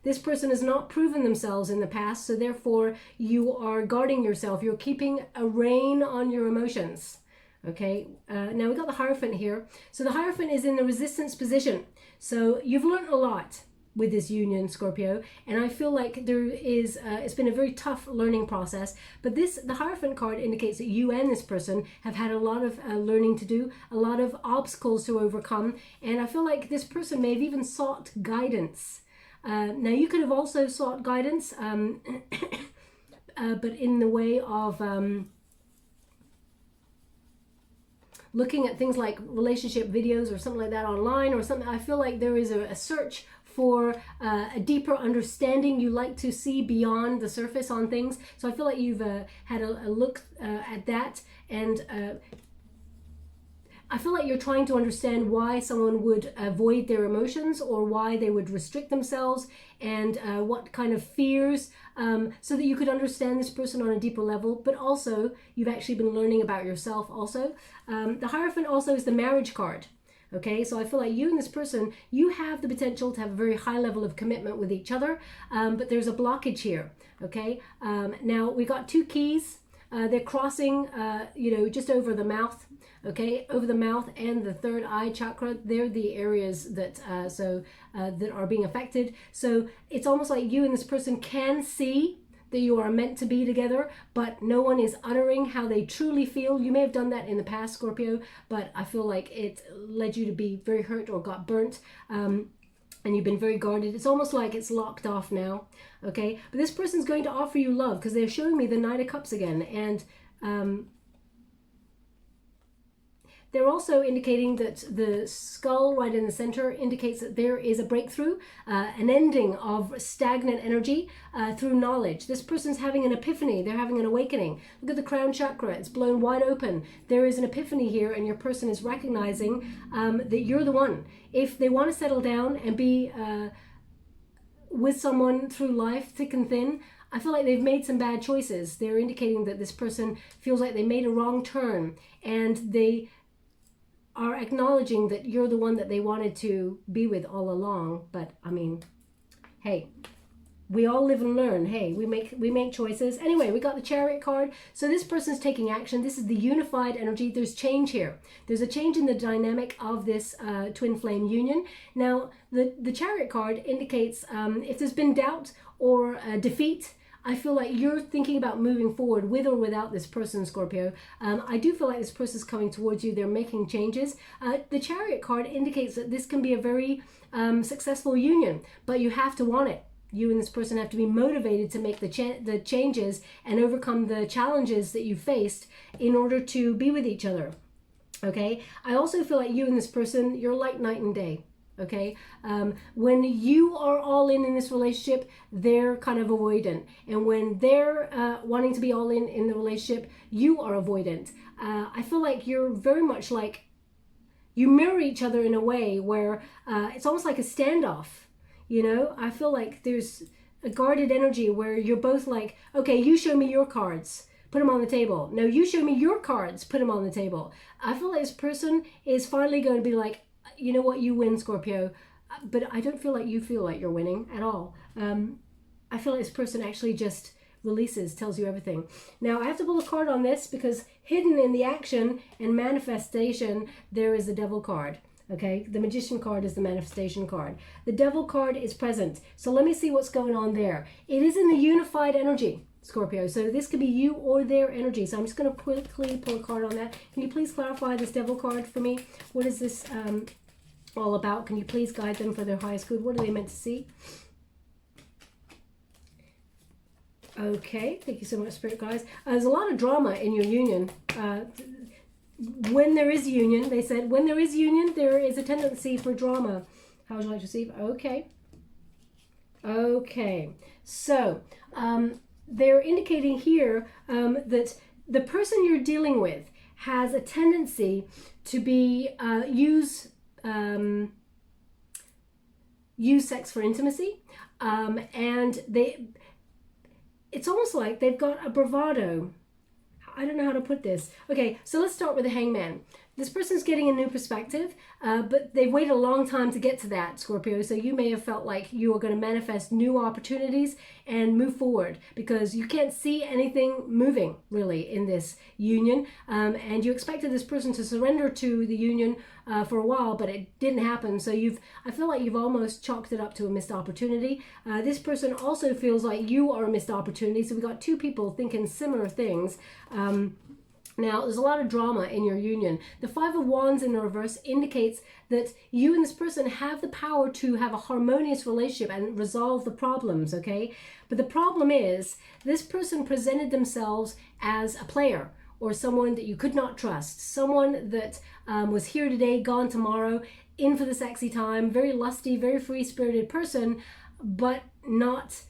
this person has not proven themselves in the past, so therefore you are guarding yourself. You're keeping a rein on your emotions. Okay, now we got the Hierophant here. So the Hierophant is in the resistance position. So you've learned a lot with this union, Scorpio, and I feel like there is it's been a very tough learning process, but the Hierophant card indicates that you and this person have had a lot of learning to do, a lot of obstacles to overcome, and I feel like this person may have even sought guidance. Now you could have also sought guidance, but in the way of looking at things like relationship videos or something like that online or something. I feel like there is a search for a deeper understanding. You like to see beyond the surface on things. So I feel like you've had a look at that, and I feel like you're trying to understand why someone would avoid their emotions, or why they would restrict themselves, and what kind of fears, so that you could understand this person on a deeper level. But also, you've actually been learning about yourself also. The Hierophant also is the marriage card. Okay, so I feel like you and this person, you have the potential to have a very high level of commitment with each other, but there's a blockage here. Okay, now we got two keys. They're crossing, just over the mouth. Okay, over the mouth and the third eye chakra. They're the areas that that are being affected. So it's almost like you and this person can see that you are meant to be together, but no one is uttering how they truly feel. You may have done that in the past, Scorpio, but I feel like it led you to be very hurt or got burnt, and you've been very guarded. It's almost like it's locked off now, okay? But this person's going to offer you love, because they're showing me the Knight of Cups again, and they're also indicating that the skull right in the center indicates that there is a breakthrough, an ending of stagnant energy through knowledge. This person's having an epiphany. They're having an awakening. Look at the crown chakra. It's blown wide open. There is an epiphany here, and your person is recognizing that you're the one. If they want to settle down and be with someone through life, thick and thin, I feel like they've made some bad choices. They're indicating that this person feels like they made a wrong turn, and they are acknowledging that you're the one that they wanted to be with all along. But I mean, hey, we all live and learn. Hey, we make choices. Anyway, we got the Chariot card. So this person's taking action. This is the unified energy. There's change here. There's a change in the dynamic of this twin flame union. Now, the Chariot card indicates if there's been doubt or defeat, I feel like you're thinking about moving forward with or without this person, Scorpio. I do feel like this person's coming towards you. They're making changes. The Chariot card indicates that this can be a very successful union, but you have to want it. You and this person have to be motivated to make the changes and overcome the challenges that you faced in order to be with each other. Okay, I also feel like you and this person, you're like night and day. Okay, when you are all in this relationship, they're kind of avoidant, and when they're wanting to be all in the relationship, you are avoidant. I feel like you're very much like, you mirror each other in a way where it's almost like a standoff. You know, I feel like there's a guarded energy where you're both like, okay, you show me your cards, put them on the table. No, you show me your cards, put them on the table. I feel like this person is finally going to be like, you know what, you win, Scorpio. But I don't feel like you feel like you're winning at all. I feel like this person actually just releases, tells you everything. Now, I have to pull a card on this because hidden in the action and manifestation, there is the Devil card. Okay, the Magician card is the manifestation card. The Devil card is present. So let me see what's going on there. It is in the unified energy, Scorpio. So this could be you or their energy. So I'm just going to quickly pull a card on that. Can you please clarify this Devil card for me? What is this all about? Can you please guide them for their highest good? What are they meant to see? Okay, thank you so much, Spirit guys. There's a lot of drama in your union. When there is union, they said, when there is union, there is a tendency for drama. How would you like to receive? Okay. Okay. So, they're indicating here that the person you're dealing with has a tendency to be, use sex for intimacy. And it's almost like they've got a bravado. I don't know how to put this. Okay, so let's start with the Hangman. This person's getting a new perspective, but they've waited a long time to get to that, Scorpio. So you may have felt like you are going to manifest new opportunities and move forward because you can't see anything moving really in this union. And you expected this person to surrender to the union for a while, but it didn't happen. So I feel like you've almost chalked it up to a missed opportunity. This person also feels like you are a missed opportunity. So we've got two people thinking similar things. Now, there's a lot of drama in your union. The Five of Wands in the reverse indicates that you and this person have the power to have a harmonious relationship and resolve the problems, okay? But the problem is, this person presented themselves as a player or someone that you could not trust, someone that was here today, gone tomorrow, in for the sexy time, very lusty, very free-spirited person, but not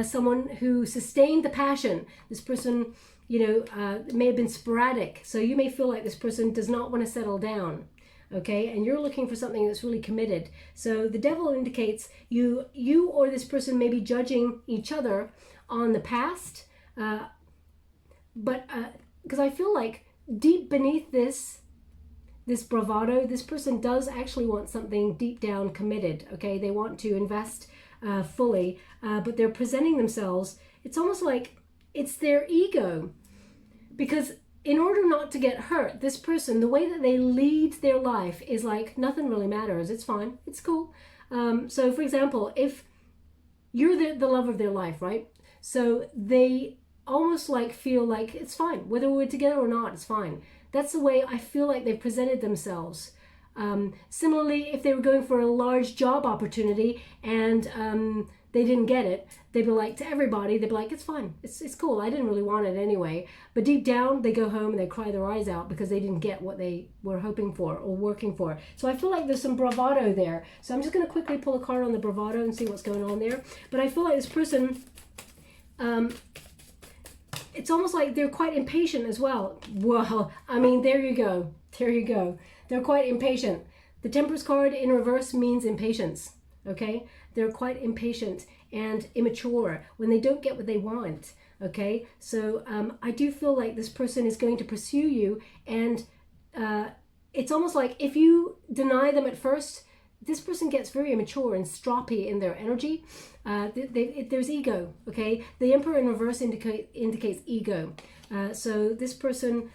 someone who sustained the passion. This person, may have been sporadic. So you may feel like this person does not want to settle down, okay? And you're looking for something that's really committed. So the Devil indicates you or this person may be judging each other on the past, but because I feel like deep beneath this bravado, this person does actually want something deep down committed, okay? They want to invest fully, but they're presenting themselves. It's almost like it's their ego. Because in order not to get hurt, this person, the way that they lead their life is like nothing really matters. It's fine. It's cool. So for example, if you're the love of their life, right? So they almost like feel like it's fine. Whether we're together or not, it's fine. That's the way I feel like they've presented themselves. Similarly, if they were going for a large job opportunity and they didn't get it, they'd be like, to everybody, they'd be like, it's fine, it's cool, I didn't really want it anyway. But deep down, they go home and they cry their eyes out because they didn't get what they were hoping for or working for. So I feel like there's some bravado there. So I'm just going to quickly pull a card on the bravado and see what's going on there. But I feel like this person, it's almost like they're quite impatient as well. Well, I mean, there you go. There you go. They're quite impatient. The Temperance card in reverse means impatience, okay? They're quite impatient and immature when they don't get what they want, okay? So I do feel like this person is going to pursue you, and it's almost like if you deny them at first, this person gets very immature and stroppy in their energy. There's ego, okay? The Emperor in reverse indicates ego. So this person,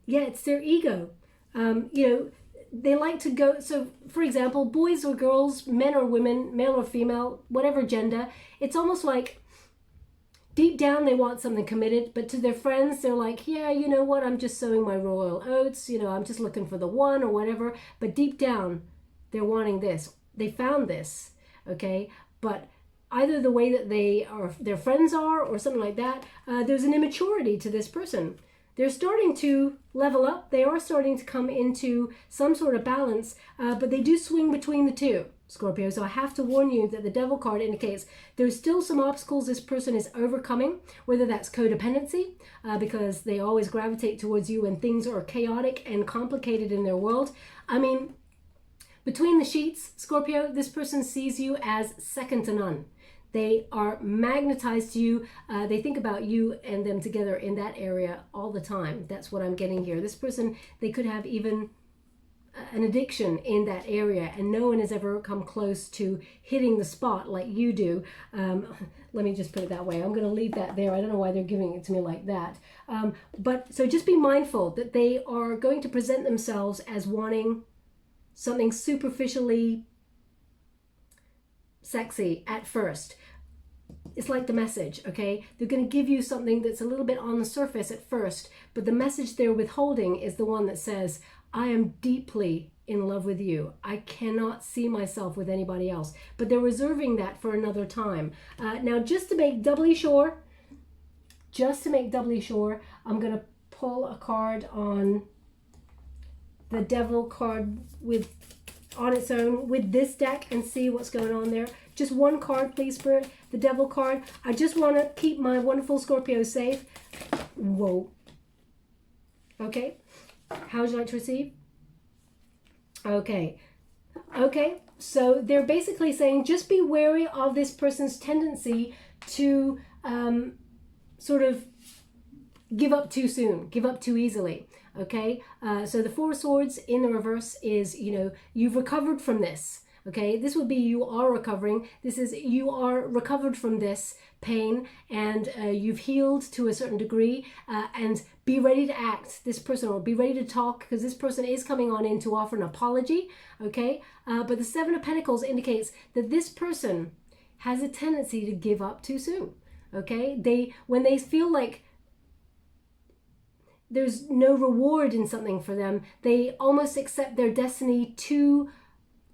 yeah, it's their ego. They like to go, so for example, boys or girls, men or women, male or female, whatever gender, it's almost like Deep down, they want something committed, but to their friends, they're like, yeah, you know what, I'm just sowing my royal oats, you know, I'm just looking for the one or whatever. But deep down, they're wanting this. They found this, okay? But either the way that their friends are or something like that, there's an immaturity to this person. They're starting to level up. They are starting to come into some sort of balance, but they do swing between the two, Scorpio. So I have to warn you that the Devil card indicates there's still some obstacles this person is overcoming, whether that's codependency, because they always gravitate towards you when things are chaotic and complicated in their world. I mean, between the sheets, Scorpio, this person sees you as second to none. They are magnetized to you. They think about you and them together in that area all the time. That's what I'm getting here. This person, they could have even an addiction in that area, and no one has ever come close to hitting the spot like you do. Let me just put it that way. I'm going to leave that there. I don't know why they're giving it to me like that. But so just be mindful that they are going to present themselves as wanting something superficially sexy at first. It's like the message, okay? They're going to give you something that's a little bit on the surface at first, but the message they're withholding is the one that says, I am deeply in love with you. I cannot see myself with anybody else. But they're reserving that for another time. Now, just to make doubly sure, I'm going to pull a card on the Devil card on its own with this deck and see what's going on there. Just one card, please, Spirit. The Devil card. I just want to keep my wonderful Scorpio safe. Whoa. Okay. How would you like to receive? Okay. Okay. So they're basically saying just be wary of this person's tendency to sort of give up too soon, give up too easily. Okay. So the Four of Swords in the reverse is, you know, you've recovered from this. Okay, this would be you are recovering. This is you are recovered from this pain, and you've healed to a certain degree, and be ready to act. This person, or be ready to talk, because this person is coming on in to offer an apology. Okay, but the Seven of Pentacles indicates that this person has a tendency to give up too soon. Okay, when they feel like there's no reward in something for them, they almost accept their destiny too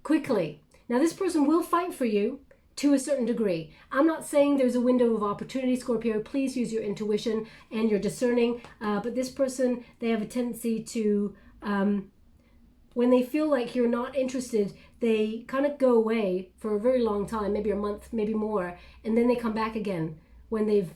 quickly. Now, this person will fight for you to a certain degree. I'm not saying there's a window of opportunity, Scorpio. Please use your intuition and your discerning. But this person, they have a tendency to, when they feel like you're not interested, they kind of go away for a very long time, maybe a month, maybe more, and then they come back again when they've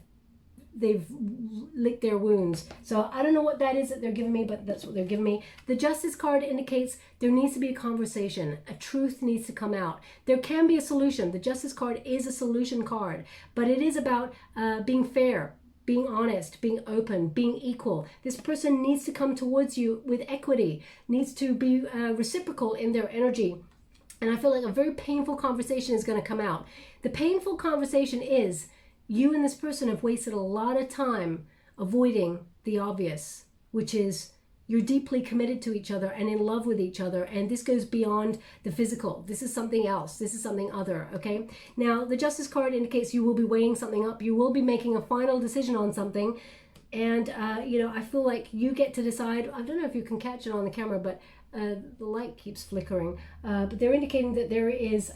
licked their wounds. So I don't know what that is that they're giving me, but that's what they're giving me. The Justice card indicates there needs to be a conversation. A truth needs to come out. There can be a solution. The Justice card is a solution card, but it is about being fair, being honest, being open, being equal. This person needs to come towards you with equity, needs to be reciprocal in their energy. And I feel like a very painful conversation is going to come out. The painful conversation is, you and this person have wasted a lot of time avoiding the obvious, which is you're deeply committed to each other and in love with each other. And this goes beyond the physical. This is something else. This is something other. Okay. Now, the Justice card indicates you will be weighing something up. You will be making a final decision on something. And, you know, I feel like you get to decide. I don't know if you can catch it on the camera, but the light keeps flickering. But they're indicating that there is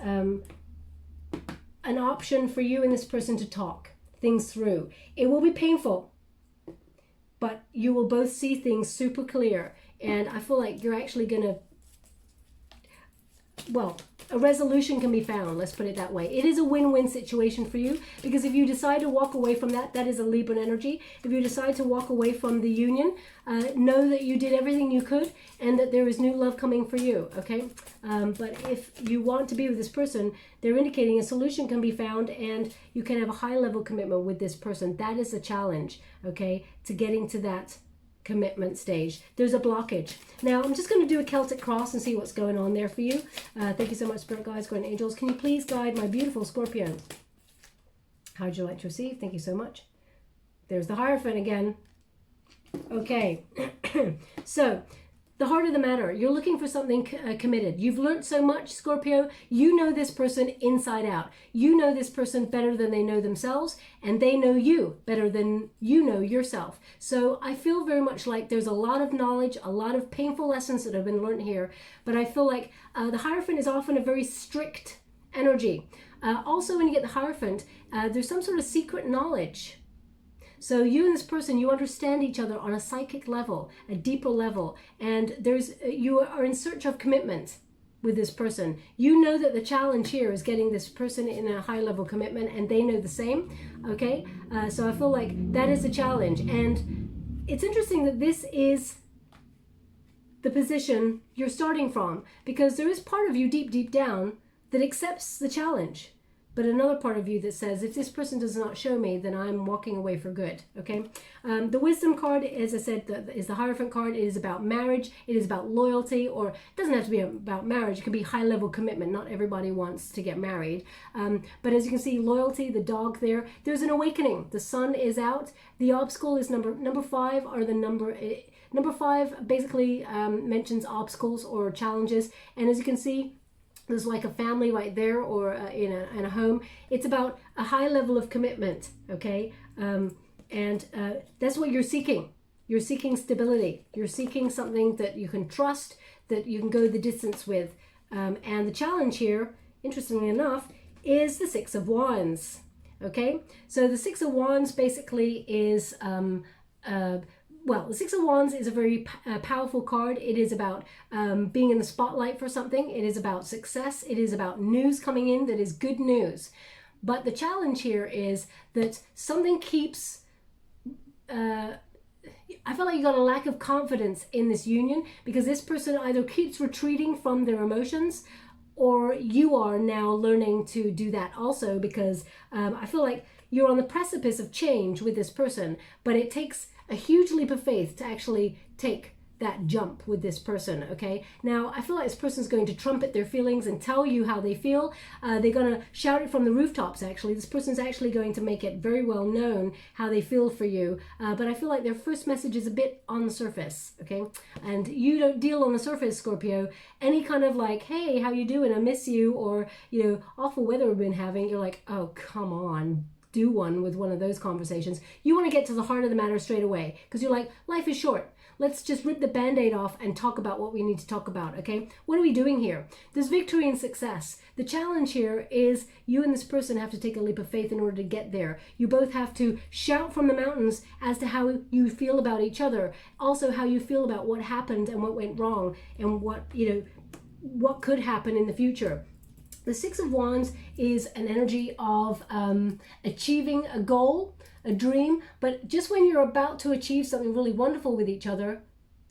an option for you and this person to talk things through. It will be painful, but you will both see things super clear. And I feel like you're actually going to, well, a resolution can be found. Let's put it that way. It is a win-win situation for you, because if you decide to walk away from that, that is a Libran energy. If you decide to walk away from the union, know that you did everything you could and that there is new love coming for you, okay? But if you want to be with this person, they're indicating a solution can be found and you can have a high-level commitment with this person. That is a challenge, okay, to getting to that commitment stage. There's a blockage. Now, I'm just going to do a Celtic Cross and see what's going on there for you. Thank you so much, Spirit Guides, Guardian Angels. Can you please guide my beautiful Scorpions? How would you like to receive? Thank you so much. There's the Hierophant again. Okay. So, the heart of the matter. You're looking for something committed. You've learned so much, Scorpio. You know this person inside out. You know this person better than they know themselves, and they know you better than you know yourself. So I feel very much like there's a lot of knowledge, a lot of painful lessons that have been learned here, but I feel like the Hierophant is often a very strict energy. Also, when you get the Hierophant, there's some sort of secret knowledge. So you and this person, you understand each other on a psychic level, a deeper level, and you are in search of commitment with this person. You know that the challenge here is getting this person in a high level commitment, and they know the same, okay? So I feel like that is a challenge, and it's interesting that this is the position you're starting from, because there is part of you deep down that accepts the challenge. But another part of you that says, if this person does not show me, then I'm walking away for good, okay? The Wisdom card, as I said, is the Hierophant card. It is about marriage. It is about loyalty, or it doesn't have to be about marriage. It can be high-level commitment. Not everybody wants to get married. But as you can see, loyalty, the dog there's an awakening. The sun is out. The obstacle is number 5, or the number 5 basically mentions obstacles or challenges. And as you can see, there's like a family right there, or in a home. It's about a high level of commitment, okay? That's what you're seeking. You're seeking stability. You're seeking something that you can trust, that you can go the distance with. And the challenge here, interestingly enough, is the Six of Wands, okay? So the Six of Wands basically is... the Six of Wands is a very powerful card. It is about being in the spotlight for something. It is about success. It is about news coming in that is good news. But the challenge here is that something keeps... I feel like you got a lack of confidence in this union, because this person either keeps retreating from their emotions, or you are now learning to do that also, because I feel like you're on the precipice of change with this person, but it takes a huge leap of faith to actually take that jump with this person, okay? Now, I feel like this person's going to trumpet their feelings and tell you how they feel. They're going to shout it from the rooftops, actually. This person's actually going to make it very well known how they feel for you. But I feel like their first message is a bit on the surface, okay? And you don't deal on the surface, Scorpio. Any kind of like, hey, how you doing? I miss you. Or, awful weather we've been having. You're like, oh, come on. Do one with one of those conversations. You want to get to the heart of the matter straight away, because you're like, life is short. Let's just rip the band-aid off and talk about what we need to talk about, okay? What are we doing here? There's victory and success. The challenge here is you and this person have to take a leap of faith in order to get there. You both have to shout from the mountains as to how you feel about each other. Also, how you feel about what happened and what went wrong, and what could happen in the future. The Six of Wands is an energy of achieving a goal, a dream, but just when you're about to achieve something really wonderful with each other,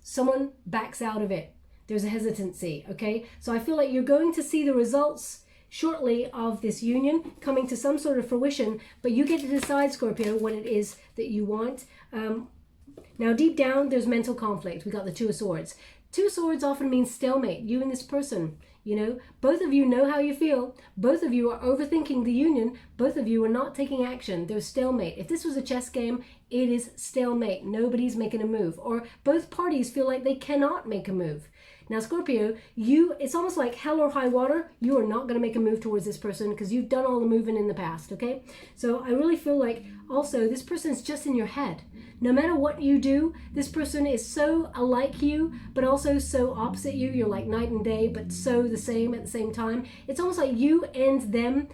someone backs out of it. There's a hesitancy, okay? So I feel like you're going to see the results shortly of this union coming to some sort of fruition, but you get to decide, Scorpio, what it is that you want. Now, deep down, there's mental conflict. We got the Two of Swords. Two Swords often means stalemate, you and this person. Both of you know how you feel. Both of you are overthinking the union. Both of you are not taking action. There's stalemate. If this was a chess game, it is stalemate. Nobody's making a move. Or both parties feel like they cannot make a move. Now, Scorpio, it's almost like hell or high water. You are not going to make a move towards this person because you've done all the moving in the past, okay? So I really feel like also this person's just in your head. No matter what you do, this person is so alike you, but also so opposite you. You're like night and day, but so the same at the same time. It's almost like you and them,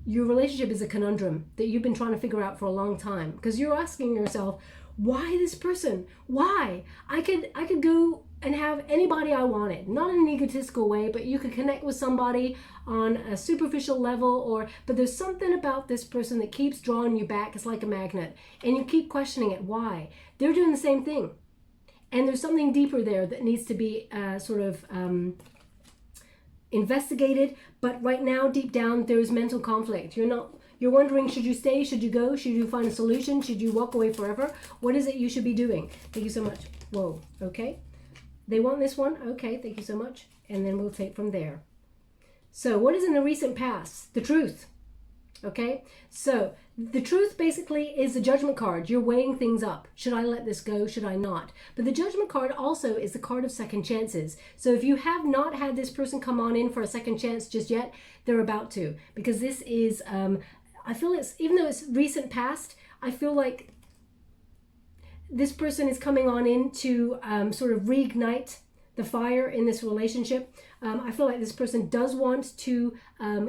your relationship is a conundrum that you've been trying to figure out for a long time, because you're asking yourself, why this person? Why? I could go and have anybody I wanted, not in an egotistical way, but you could connect with somebody on a superficial level, but there's something about this person that keeps drawing you back. It's like a magnet, and you keep questioning it. Why? They're doing the same thing, and there's something deeper there that needs to be investigated. But right now, deep down, there's mental conflict. You're wondering, should you stay? Should you go? Should you find a solution? Should you walk away forever? What is it you should be doing? Thank you so much. Whoa, okay. They want this one? Okay, thank you so much. And then we'll take from there. So what is in the recent past? The truth. Okay, so the truth basically is the judgment card. You're weighing things up. Should I let this go? Should I not? But the judgment card also is the card of second chances. So if you have not had this person come on in for a second chance just yet, they're about to. Because this is, I feel it's, even though it's recent past, I feel like this person is coming on in to sort of reignite the fire in this relationship. I feel like this person does want to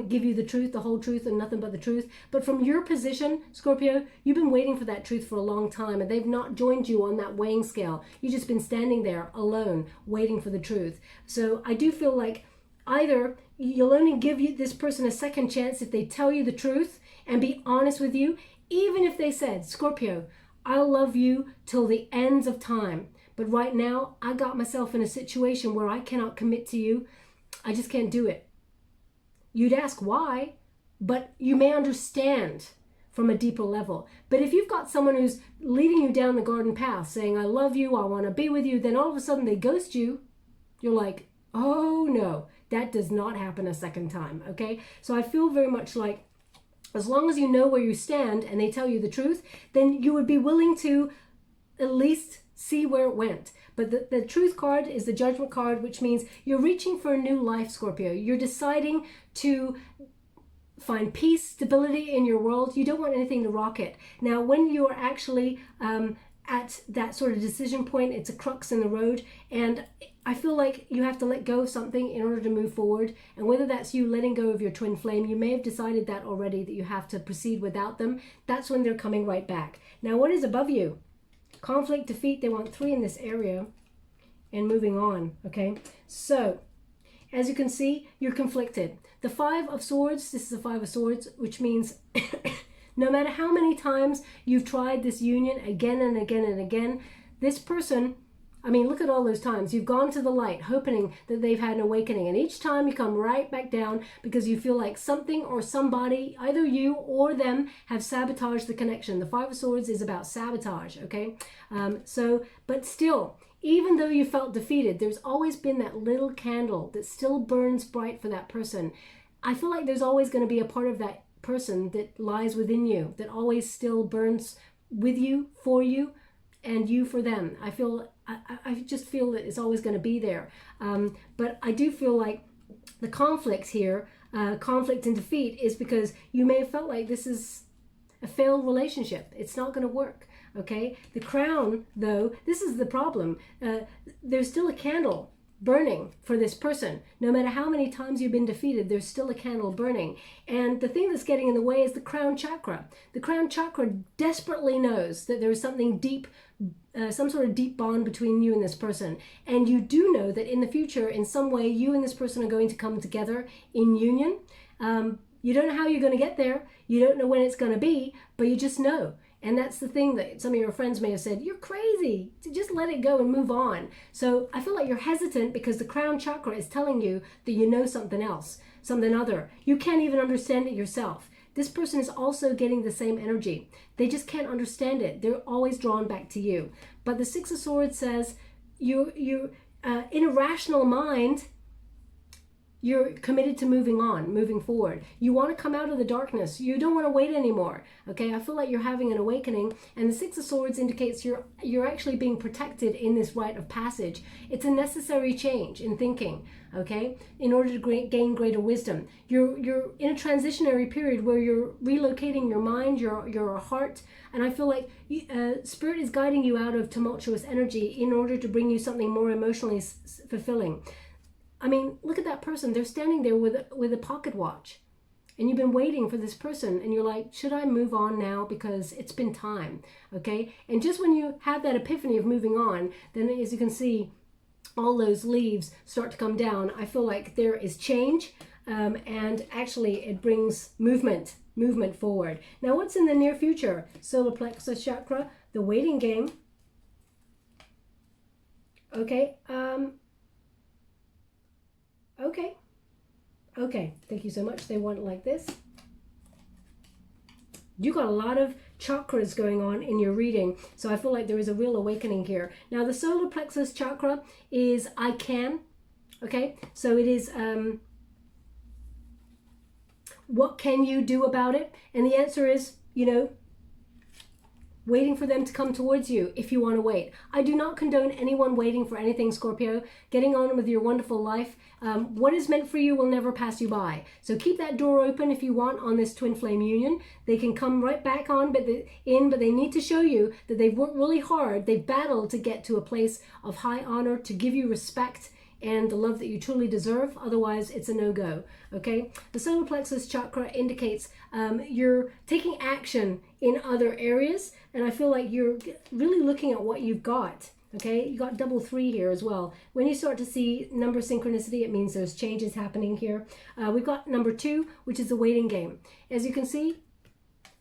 give you the truth, the whole truth, and nothing but the truth. But from your position, Scorpio, you've been waiting for that truth for a long time, and they've not joined you on that weighing scale. You've just been standing there alone, waiting for the truth. So I do feel like either you'll only give this person a second chance if they tell you the truth and be honest with you, even if they said, Scorpio, I'll love you till the ends of time. But right now, I got myself in a situation where I cannot commit to you. I just can't do it. You'd ask why, but you may understand from a deeper level. But if you've got someone who's leading you down the garden path, saying, I love you, I want to be with you, then all of a sudden they ghost you, you're like, oh no, that does not happen a second time, okay? So I feel very much like, as long as you know where you stand and they tell you the truth, then you would be willing to at least see where it went. But the truth card is the judgment card, which means you're reaching for a new life, Scorpio. You're deciding to find peace, stability in your world. You don't want anything to rock it. Now, when you're actually at that sort of decision point, it's a crux in the road, and I feel like you have to let go of something in order to move forward. And whether that's you letting go of your twin flame, you may have decided that already, that you have to proceed without them. That's when they're coming right back. Now, what is above you? Conflict, defeat, they want 3 in this area, and moving on, okay? So, as you can see, you're conflicted. The 5 of Swords, this is the 5 of Swords, which means no matter how many times you've tried this union again and again and again, this person, I mean, look at all those times. You've gone to the light, hoping that they've had an awakening. And each time you come right back down because you feel like something or somebody, either you or them, have sabotaged the connection. The 5 of Swords is about sabotage, okay? But still, even though you felt defeated, there's always been that little candle that still burns bright for that person. I feel like there's always going to be a part of that person that lies within you, that always still burns with you, for you, and you for them. I just feel that it's always going to be there. But I do feel like the conflicts here, conflict and defeat, is because you may have felt like this is a failed relationship. It's not going to work, okay? The crown, though, this is the problem. There's still a candle burning for this person. No matter how many times you've been defeated, there's still a candle burning. And the thing that's getting in the way is the crown chakra. The crown chakra desperately knows that there is something deep, some sort of deep bond between you and this person. And you do know that in the future, in some way, you and this person are going to come together in union. You don't know how you're going to get there. You don't know when it's going to be, but you just know. And that's the thing that some of your friends may have said, you're crazy, just let it go and move on. So I feel like you're hesitant because the crown chakra is telling you that you know something else, something other. You can't even understand it yourself. This person is also getting the same energy. They just can't understand it. They're always drawn back to you. But the 6 of Swords says you in a rational mind, you're committed to moving on, moving forward. You want to come out of the darkness. You don't want to wait anymore. Okay, I feel like you're having an awakening, and the 6 of Swords indicates you're actually being protected in this rite of passage. It's a necessary change in thinking, okay, in order to gain greater wisdom. You're in a transitionary period where you're relocating your mind, your heart, and I feel like Spirit is guiding you out of tumultuous energy in order to bring you something more emotionally fulfilling. I mean, look at that person. They're standing there with a pocket watch, and you've been waiting for this person, and you're like, should I move on now? Because it's been time, okay? And just when you have that epiphany of moving on, then as you can see, all those leaves start to come down. I feel like there is change, and actually it brings movement forward. Now, what's in the near future? Solar Plexus Chakra, the waiting game. Okay, Okay, thank you so much. They want it like this. You got a lot of chakras going on in your reading, so I feel like there is a real awakening here. Now, the solar plexus chakra is I can, okay? So it is, what can you do about it? And the answer is, you know, waiting for them to come towards you if you want to wait. I do not condone anyone waiting for anything, Scorpio. Getting on with your wonderful life. What is meant for you will never pass you by. So keep that door open if you want on this twin flame union. They can come right back on, but they need to show you that they've worked really hard. They've battled to get to a place of high honor, to give you respect and the love that you truly deserve. Otherwise, it's a no-go, okay? The solar plexus chakra indicates you're taking action in other areas, and I feel like you're really looking at what you've got, okay? You got double 3 here as well. When you start to see number synchronicity, it means there's changes happening here. We've got number 2, which is the waiting game. As you can see,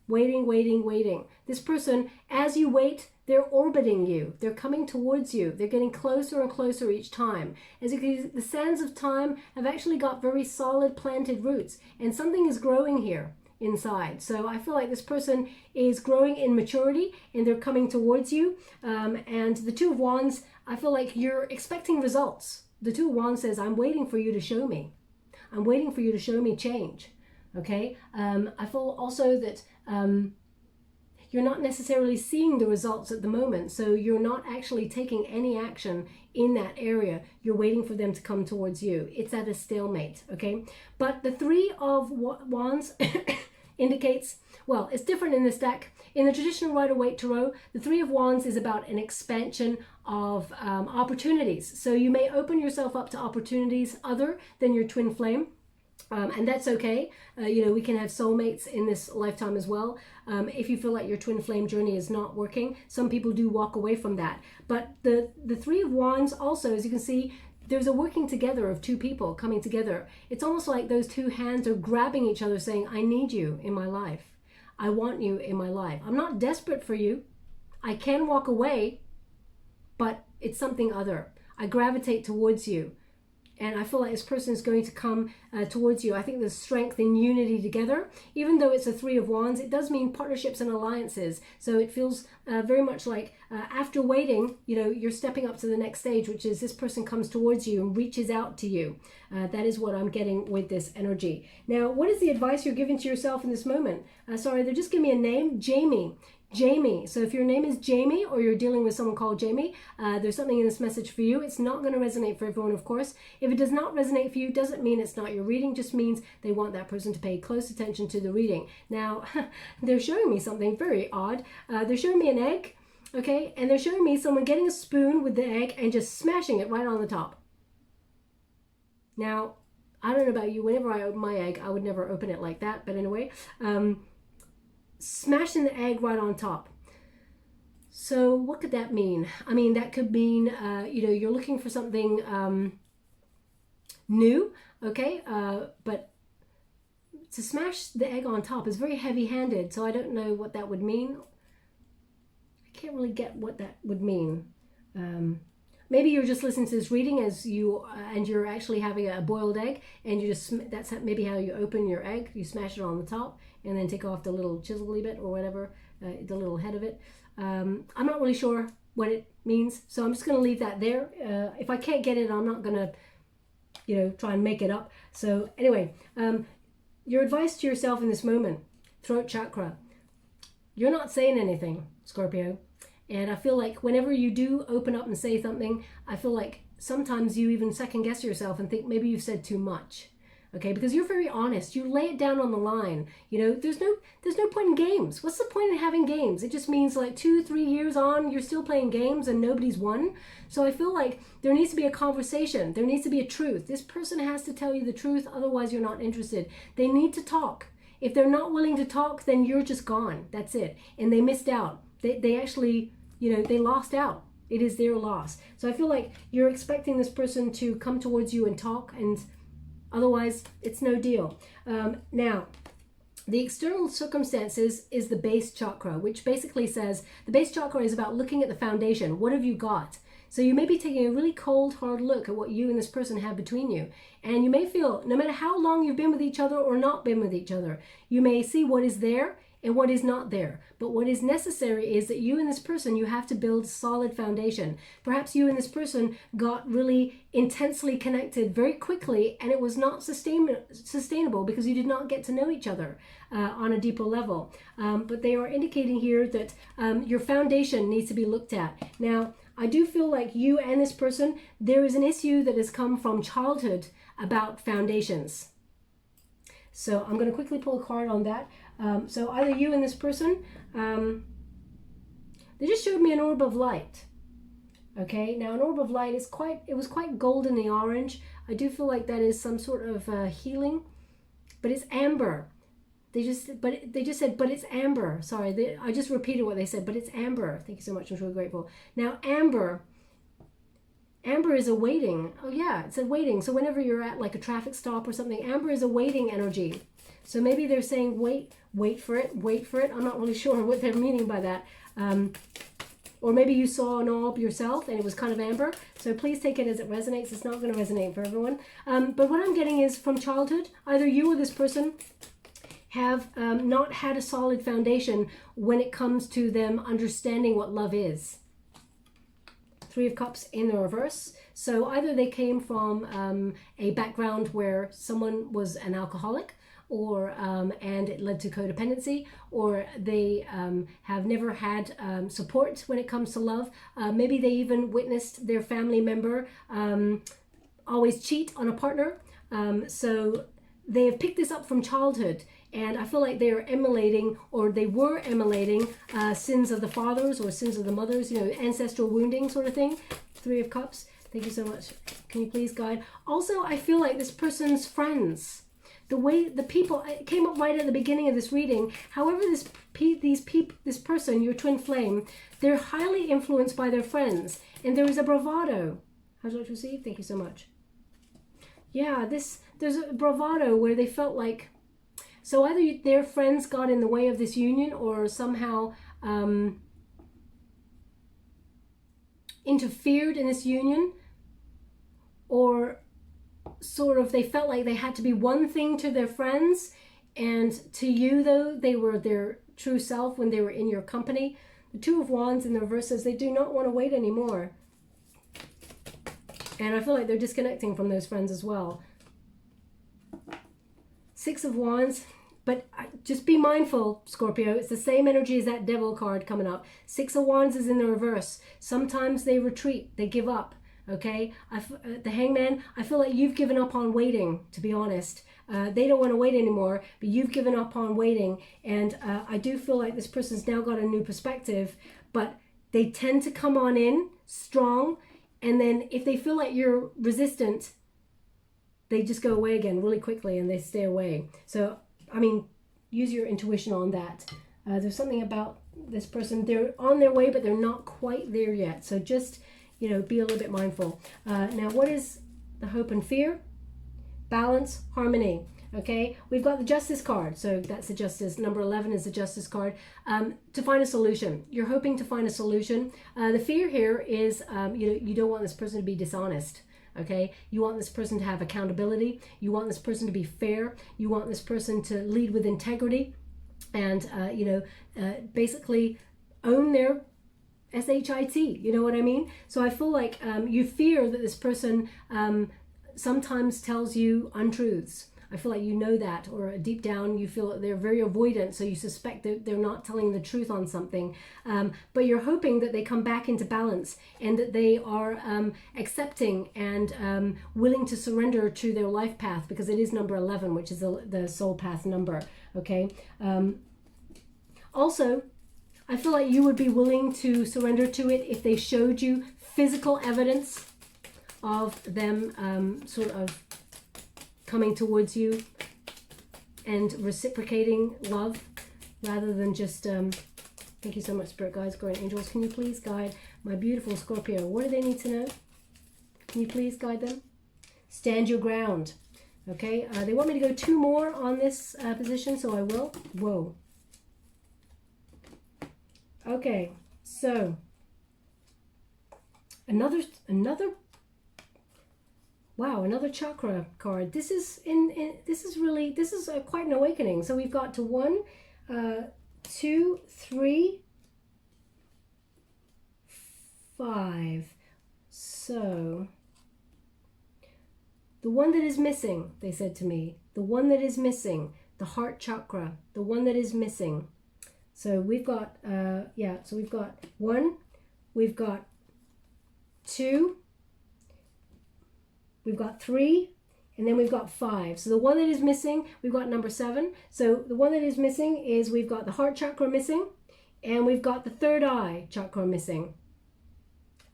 waiting, waiting, waiting. This person, as you wait, they're orbiting you. They're coming towards you. They're getting closer and closer each time. As you can see, the sands of time have actually got very solid planted roots, and something is growing here inside. So I feel like this person is growing in maturity, and they're coming towards you. And the Two of Wands, I feel like you're expecting results. The Two of Wands says, I'm waiting for you to show me. I'm waiting for you to show me change. Okay? I feel also that you're not necessarily seeing the results at the moment, so you're not actually taking any action in that area. You're waiting for them to come towards you. It's at a stalemate, okay? But the Three of Wands indicates, well, it's different in this deck. In the traditional Rider-Waite Tarot, the Three of Wands is about an expansion of opportunities. So you may open yourself up to opportunities other than your twin flame. And that's okay. You know, we can have soulmates in this lifetime as well. If you feel like your twin flame journey is not working, some people do walk away from that. But the Three of Wands also, as you can see, there's a working together of two people coming together. It's almost like those two hands are grabbing each other saying, I need you in my life. I want you in my life. I'm not desperate for you. I can walk away, but it's something other. I gravitate towards you. And I feel like this person is going to come towards you. I think there's strength in unity together. Even though it's a Three of Wands, it does mean partnerships and alliances. So it feels very much like after waiting, you know, you're stepping up to the next stage, which is this person comes towards you and reaches out to you. That is what I'm getting with this energy. Now, what is the advice you're giving to yourself in this moment? Sorry, they're just giving me a name, Jamie. Jamie. So if your name is Jamie or you're dealing with someone called Jamie, there's something in this message for you. It's not going to resonate for everyone, of course. If it does not resonate for you, doesn't mean it's not your reading, just means they want that person to pay close attention to the reading. Now, they're showing me something very odd. They're showing me an egg, okay? And they're showing me someone getting a spoon with the egg and just smashing it right on the top. Now, I don't know about you, whenever I open my egg, I would never open it like that, but anyway, smashing the egg right on top. So what could that mean? I mean, that could mean, you know, you're looking for something new, okay? But to smash the egg on top is very heavy-handed, so I don't know what that would mean. I can't really get what that would mean. Maybe you're just listening to this reading as you, and you're actually having a boiled egg, and you just, that's maybe how you open your egg. You smash it on the top, and then take off the little chiselly bit or whatever, the little head of it. I'm not really sure what it means, so I'm just going to leave that there. If I can't get it, I'm not going to, you know, try and make it up. So anyway, your advice to yourself in this moment, throat chakra. You're not saying anything, Scorpio. And I feel like whenever you do open up and say something, I feel like sometimes you even second guess yourself and think maybe you've said too much. Okay, because you're very honest. You lay it down on the line. You know, there's no point in games. What's the point in having games? It just means like 2-3 years on, you're still playing games and nobody's won. So I feel like there needs to be a conversation. There needs to be a truth. This person has to tell you the truth, otherwise you're not interested. They need to talk. If they're not willing to talk, then you're just gone. That's it. And they missed out. They actually, you know, they lost out. It is their loss. So I feel like you're expecting this person to come towards you and talk, and otherwise, it's no deal. Now, the external circumstances is the base chakra, which basically says the base chakra is about looking at the foundation. What have you got? So you may be taking a really cold, hard look at what you and this person have between you. And you may feel, no matter how long you've been with each other or not been with each other, you may see what is there and what is not there. But what is necessary is that you and this person, you have to build solid foundation. Perhaps you and this person got really intensely connected very quickly, and it was not sustainable because you did not get to know each other on a deeper level. But they are indicating here that your foundation needs to be looked at. Now, I do feel like you and this person, there is an issue that has come from childhood about foundations. So I'm going to quickly pull a card on that. So either you and this person, they just showed me an orb of light. Okay, now an orb of light is it was quite golden orange. I do feel like that is some sort of healing, but it's amber. They just said, but it's amber. Sorry, I just repeated what they said, but it's amber. Thank you so much. I'm really grateful. Now, amber is a waiting. Oh yeah, it's a waiting. So whenever you're at like a traffic stop or something, amber is a waiting energy. So maybe they're saying, wait for it. I'm not really sure what they're meaning by that. Or maybe you saw an orb yourself and it was kind of amber. So please take it as it resonates. It's not going to resonate for everyone. But what I'm getting is from childhood, either you or this person have not had a solid foundation when it comes to them understanding what love is. Three of Cups in the reverse. So either they came from a background where someone was an alcoholic, or and it led to codependency, or they have never had support when it comes to love. Maybe they even witnessed their family member always cheat on a partner. So they have picked this up from childhood. And I feel like they are emulating, or they were emulating, sins of the fathers or sins of the mothers, ancestral wounding sort of thing. Three of Cups. Thank you so much. Can you please guide? Also, I feel like this person's friends, the way the people, it came up right at the beginning of this reading. However, this person, your twin flame, they're highly influenced by their friends. And there is a bravado. How's that received? Thank you so much. Yeah, there's a bravado where they felt like, so either their friends got in the way of this union, or somehow interfered in this union, or sort of they felt like they had to be one thing to their friends, and to you, though, they were their true self when they were in your company. The Two of Wands in the reverse says they do not want to wait anymore. And I feel like they're disconnecting from those friends as well. Six of Wands, but just be mindful, Scorpio. It's the same energy as that Devil card coming up. Six of Wands is in the reverse. Sometimes they retreat, they give up, okay? The Hangman, I feel like you've given up on waiting, to be honest. They don't want to wait anymore, but you've given up on waiting. And I do feel like this person's now got a new perspective, but they tend to come on in strong. And then if they feel like you're resistant, they just go away again really quickly and they stay away. So, I mean, use your intuition on that. There's something about this person. They're on their way, but they're not quite there yet. So just, be a little bit mindful. Now, what is the hope and fear? Balance, harmony. Okay, we've got the Justice card. So that's the Justice. Number 11 is the Justice card. To find a solution. You're hoping to find a solution. The fear here is, you don't want this person to be dishonest. Okay, you want this person to have accountability. You want this person to be fair. You want this person to lead with integrity, and basically own their SHIT. You know what I mean? So I feel like you fear that this person sometimes tells you untruths. I feel like you know that, or deep down you feel that they're very avoidant, so you suspect that they're not telling the truth on something. But you're hoping that they come back into balance, and that they are accepting and willing to surrender to their life path, because it is number 11, which is the soul path number. Okay. Also, I feel like you would be willing to surrender to it if they showed you physical evidence of them sort of coming towards you and reciprocating love, rather than just thank you so much, Spirit Guides, Guardian Angels. Can you please guide my beautiful Scorpio? What do they need to know? Can you please guide them? Stand your ground. Okay, they want me to go 2 more on this position, so I will. Whoa. Okay, so another wow, another chakra card. This is quite an awakening. So we've got to 1, 2, 3, 5. So the one that is missing, they said to me, the one that is missing, the heart chakra, the one that is missing. So we've got, so we've got 1, we've got 2, we've got 3, and then we've got 5. So the one that is missing, we've got number 7. So the one that is missing is we've got the heart chakra missing, and we've got the third eye chakra missing.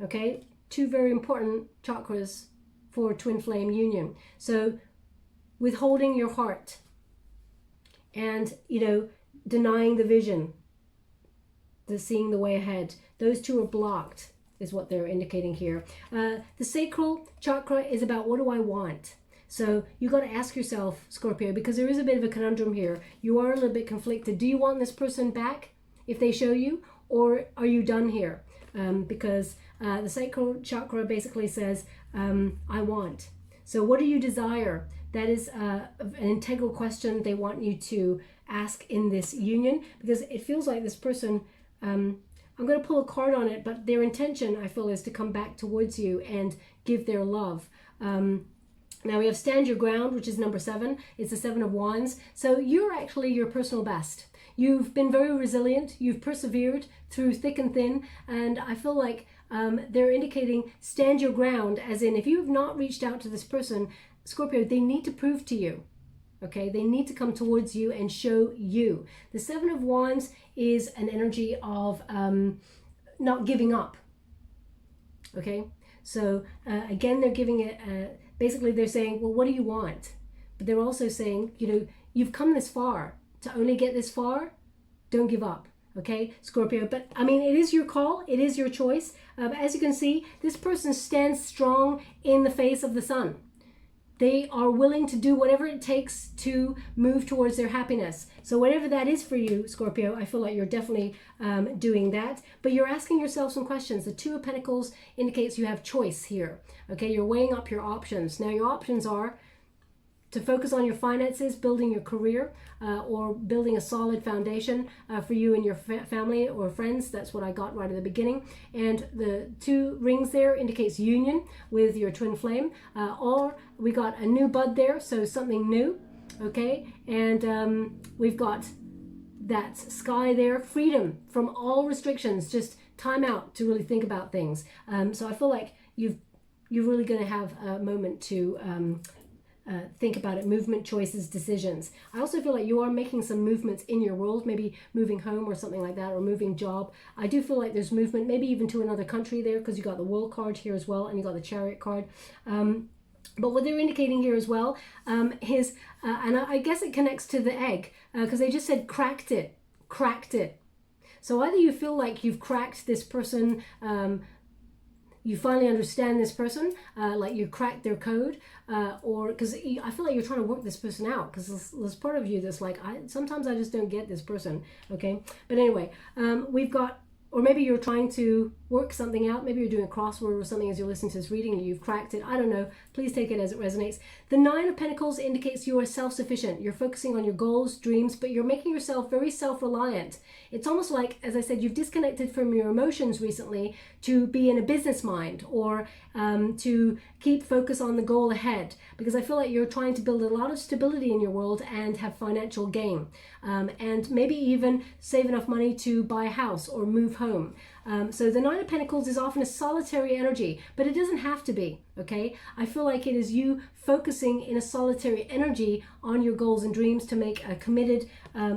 Okay, 2 very important chakras for twin flame union. So withholding your heart and, denying the vision, the seeing the way ahead. Those 2 are blocked, is what they're indicating here. The sacral chakra is about, what do I want? So you got to ask yourself, Scorpio, because there is a bit of a conundrum here. You are a little bit conflicted. Do you want this person back if they show you, or are you done here? Because the sacral chakra basically says, I want. So what do you desire? That is an integral question they want you to ask in this union, because it feels like this person, I'm going to pull a card on it, but their intention, I feel, is to come back towards you and give their love. Now we have stand your ground, which is number 7. It's the 7 of Wands. So you're actually your personal best. You've been very resilient. You've persevered through thick and thin. And I feel like they're indicating stand your ground, as in, if you have not reached out to this person, Scorpio, they need to prove to you. Okay, they need to come towards you and show you. The 7 of Wands is an energy of not giving up. Okay, so again, they're giving it, basically they're saying, well, what do you want? But they're also saying, you've come this far. To only get this far, don't give up. Okay, Scorpio. But I mean, it is your call. It is your choice. As you can see, this person stands strong in the face of the sun. They are willing to do whatever it takes to move towards their happiness. So whatever that is for you, Scorpio, I feel like you're definitely doing that. But you're asking yourself some questions. The 2 of Pentacles indicates you have choice here. Okay, you're weighing up your options. Now your options are to focus on your finances, building your career, or building a solid foundation for you and your family or friends. That's what I got right at the beginning. And the 2 rings there indicates union with your twin flame, or we got a new bud there, so something new. Okay, and we've got that sky there, freedom from all restrictions, just time out to really think about things. So I feel like you're really going to have a moment to think about it, movement, choices, decisions. I also feel like you are making some movements in your world, maybe moving home or something like that, or moving job. I do feel like there's movement, maybe even to another country there, because you got the World card here as well, and you got the Chariot card. But what they're indicating here as well is, and I guess it connects to the egg, because they just said cracked it. So either you feel like you've cracked this person, you finally understand this person, like you cracked their code, or because I feel like you're trying to work this person out, because there's part of you that's like, sometimes I just don't get this person, okay? But anyway, we've got, or maybe you're trying to work something out, maybe you're doing a crossword or something as you listen to this reading and you've cracked it, I don't know, please take it as it resonates. The 9 of Pentacles indicates you are self-sufficient, you're focusing on your goals, dreams, but you're making yourself very self-reliant. It's almost like, as I said, you've disconnected from your emotions recently to be in a business mind, or to keep focus on the goal ahead, because I feel like you're trying to build a lot of stability in your world and have financial gain, and maybe even save enough money to buy a house or move home. So the 9 of Pentacles is often a solitary energy, but it doesn't have to be, okay? I feel like it is you focusing in a solitary energy on your goals and dreams to make a committed,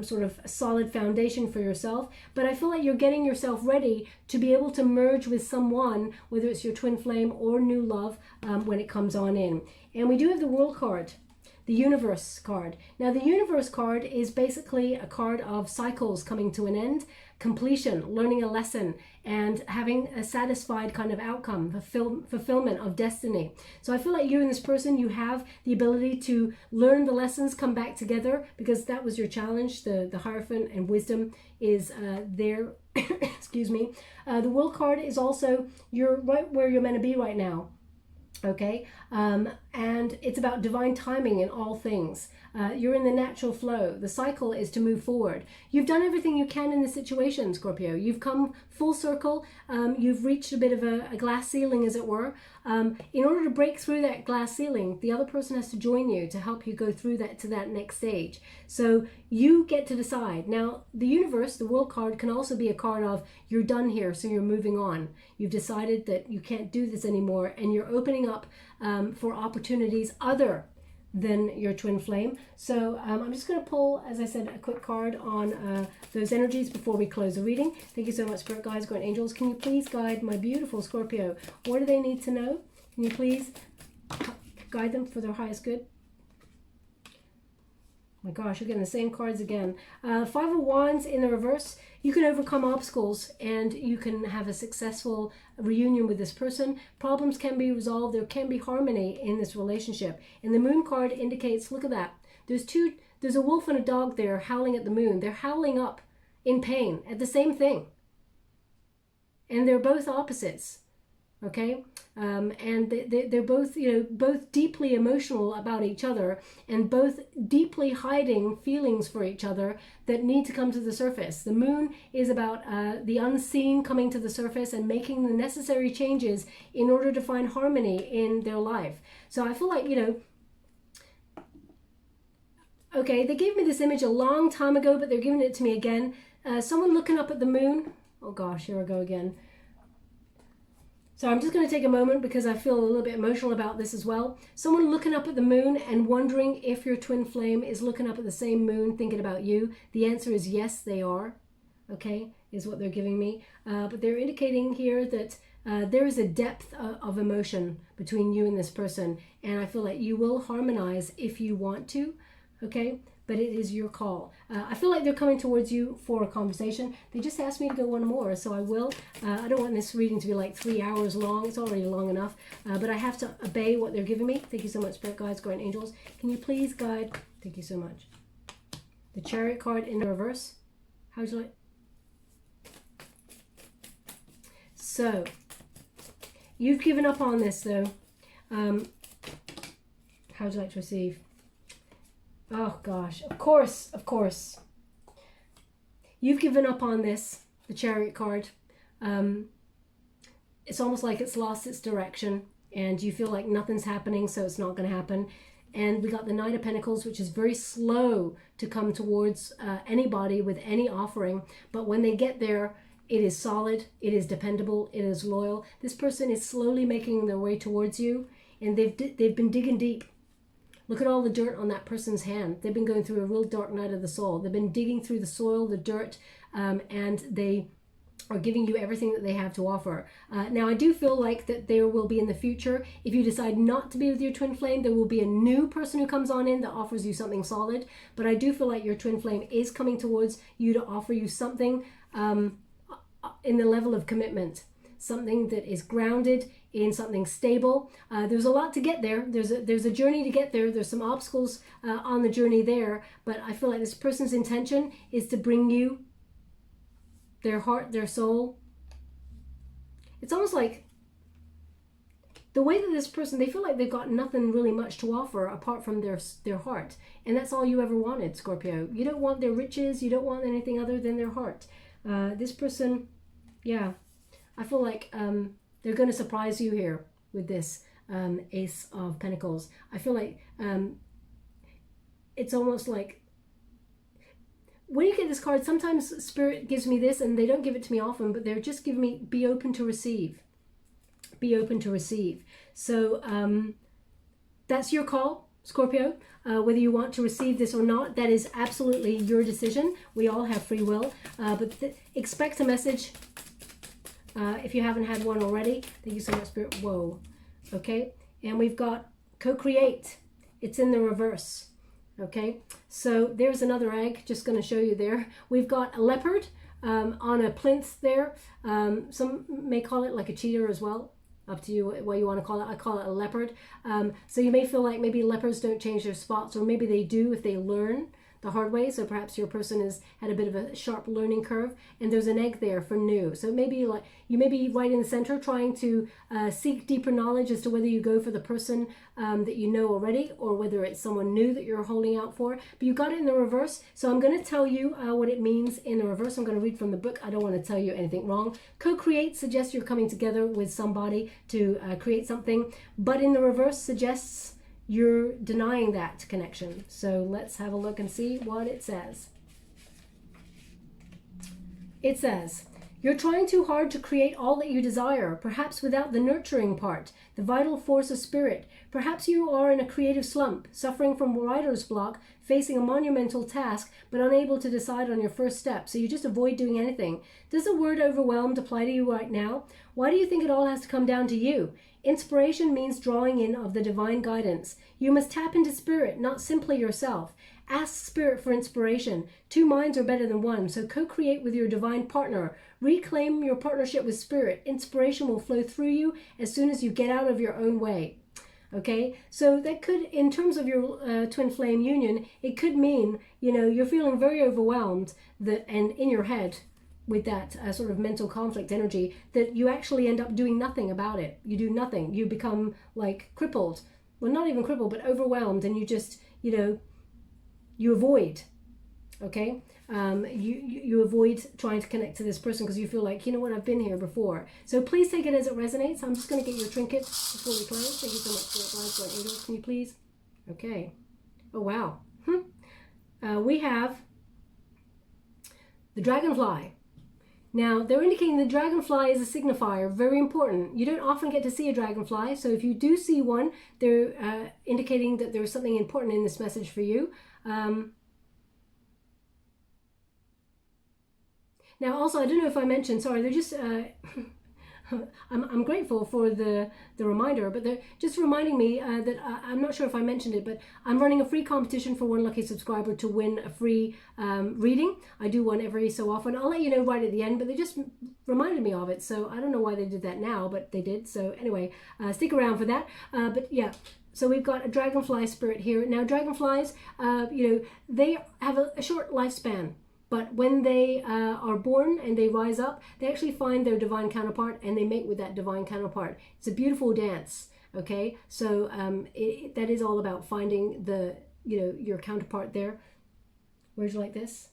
sort of solid foundation for yourself. But I feel like you're getting yourself ready to be able to merge with someone, whether it's your twin flame or new love, when it comes on in. And we do have the World card. The Universe card. Now the Universe card is basically a card of cycles coming to an end, completion, learning a lesson, and having a satisfied kind of outcome, fulfillment of destiny. So I feel like you and this person, you have the ability to learn the lessons, come back together, because that was your challenge. The Hierophant and wisdom is there. Excuse me. The World card is also, you're right where you're meant to be right now. Okay, and it's about divine timing in all things. You're in the natural flow. The cycle is to move forward. You've done everything you can in this situation, Scorpio. You've come full circle. You've reached a bit of a glass ceiling, as it were. In order to break through that glass ceiling, the other person has to join you to help you go through that to that next stage. So you get to decide. Now, the universe, the world card, can also be a card of you're done here, so you're moving on. You've decided that you can't do this anymore, and you're opening up for opportunities other than your twin flame. So I'm just going to pull, as I said, a quick card on those energies before we close the reading. Thank you so much, Spirit Guides, Guardian Angels. Can you please guide my beautiful Scorpio? What do they need to know? Can you please guide them for their highest good? My gosh, you're getting the same cards again. Five of Wands in the reverse. You can overcome obstacles and you can have a successful reunion with this person. Problems can be resolved. There can be harmony in this relationship. And the Moon card indicates, look at that. There's a wolf and a dog there howling at the moon. They're howling up in pain at the same thing. And they're both opposites. Okay, and they're both, both deeply emotional about each other and both deeply hiding feelings for each other that need to come to the surface. The Moon is about the unseen coming to the surface and making the necessary changes in order to find harmony in their life. So I feel like, okay, they gave me this image a long time ago, but they're giving it to me again. Someone looking up at the moon. Oh gosh, here I go again. So I'm just going to take a moment because I feel a little bit emotional about this as well. Someone looking up at the moon and wondering if your twin flame is looking up at the same moon thinking about you. The answer is yes, they are. Okay, is what they're giving me. But they're indicating here that there is a depth of emotion between you and this person. And I feel like you will harmonize if you want to. Okay, but it is your call. I feel like they're coming towards you for a conversation. They just asked me to go one more, so I will. I don't want this reading to be like 3 hours long. It's already long enough, but I have to obey what they're giving me. Thank you so much, Spirit Guides, Guardian Angels. Can you please guide? Thank you so much. The Chariot card in the reverse. How would you like? So, you've given up on this, though. How would you like to receive? Oh gosh, of course. You've given up on this, the Chariot card. It's almost like it's lost its direction and you feel like nothing's happening, so it's not going to happen. And we got the Knight of Pentacles, which is very slow to come towards anybody with any offering. But when they get there, it is solid, it is dependable, it is loyal. This person is slowly making their way towards you, and they've been digging deep. Look at all the dirt on that person's hand. They've been going through a real dark night of the soul. They've been digging through the soil, the dirt, and they are giving you everything that they have to offer. Now, I do feel like that there will be in the future, if you decide not to be with your twin flame, there will be a new person who comes on in that offers you something solid. But I do feel like your twin flame is coming towards you to offer you something in the level of commitment, something that is grounded in something stable. There's a lot to get there. There's a journey to get there. There's some obstacles on the journey there, but I feel like this person's intention is to bring you their heart, their soul. It's almost like the way that this person, they feel like they've got nothing really much to offer apart from their heart, and that's all you ever wanted, Scorpio. You don't want their riches. You don't want anything other than their heart. This person, yeah, I feel like they're going to surprise you here with this Ace of Pentacles. I feel like it's almost like when you get this card, sometimes Spirit gives me this, and they don't give it to me often, but they're just giving me, be open to receive. Be open to receive. So that's your call, Scorpio. Whether you want to receive this or not, that is absolutely your decision. We all have free will, but expect a message. If you haven't had one already. Thank you so much, Spirit. Whoa. Okay. And we've got co-create. It's in the reverse. Okay. So there's another egg. Just going to show you there. We've got a leopard on a plinth there. Some may call it like a cheetah as well. Up to you what you want to call it. I call it a leopard. So you may feel like maybe leopards don't change their spots, or maybe they do if they learn the hard way. So perhaps your person has had a bit of a sharp learning curve, and there's an egg there for new. So maybe like you may be right in the center, trying to seek deeper knowledge as to whether you go for the person that you know already, or whether it's someone new that you're holding out for. But you got it in the reverse. So I'm going to tell you what it means in the reverse. I'm going to read from the book. I don't want to tell you anything wrong. Co-create suggests you're coming together with somebody to create something, but in the reverse suggests you're denying that connection. So let's have a look and see what it says. It says, you're trying too hard to create all that you desire, perhaps without the nurturing part, the vital force of spirit. Perhaps you are in a creative slump, suffering from writer's block, facing a monumental task, but unable to decide on your first step. So you just avoid doing anything. Does the word overwhelmed apply to you right now? Why do you think it all has to come down to you? Inspiration means drawing in of the divine guidance. You must tap into spirit, not simply yourself. Ask spirit for inspiration. Two minds are better than one, so co-create with your divine partner. Reclaim your partnership with spirit. Inspiration will flow through you as soon as you get out of your own way. Okay, so that could, in terms of your twin flame union, it could mean, you know, you're feeling very overwhelmed and in your head with that sort of mental conflict energy, that you actually end up doing nothing about it. You do nothing. You become like crippled. Well, not even crippled, but overwhelmed, and you just, you know, you avoid. Okay, you avoid trying to connect to this person because you feel like, you know what, I've been here before. So please take it as it resonates. I'm just going to get your trinket before we close. Thank you so much for that, live for angels. Can you please? Okay. Oh wow. We have the dragonfly. Now they're indicating the dragonfly is a signifier, very important. You don't often get to see a dragonfly, so if you do see one, they're indicating that there's something important in this message for you. Now, also, I don't know if I mentioned, sorry, they're just, I'm grateful for the reminder, but they're just reminding me that I'm not sure if I mentioned it, but I'm running a free competition for one lucky subscriber to win a free reading. I do one every so often. I'll let you know right at the end, but they just reminded me of it, so I don't know why they did that now, but they did. So anyway, stick around for that. But yeah. So we've got a dragonfly spirit here. Now, dragonflies, you know, they have a short lifespan. But when they are born and they rise up, they actually find their divine counterpart and they mate with that divine counterpart. It's a beautiful dance, okay? So that is all about finding the, you know, your counterpart there. Words like this.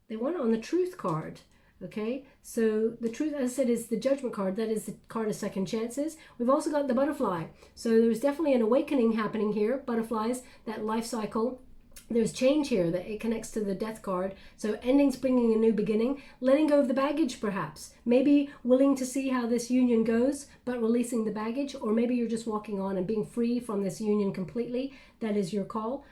They want it on the truth card, okay? So the truth, as I said, is the judgment card. That is the card of second chances. We've also got the butterfly. So there's definitely an awakening happening here. Butterflies, that life cycle. There's change here, that it connects to the death card. So endings bringing a new beginning, letting go of the baggage perhaps, maybe willing to see how this union goes, but releasing the baggage, or maybe you're just walking on and being free from this union completely. That is your call.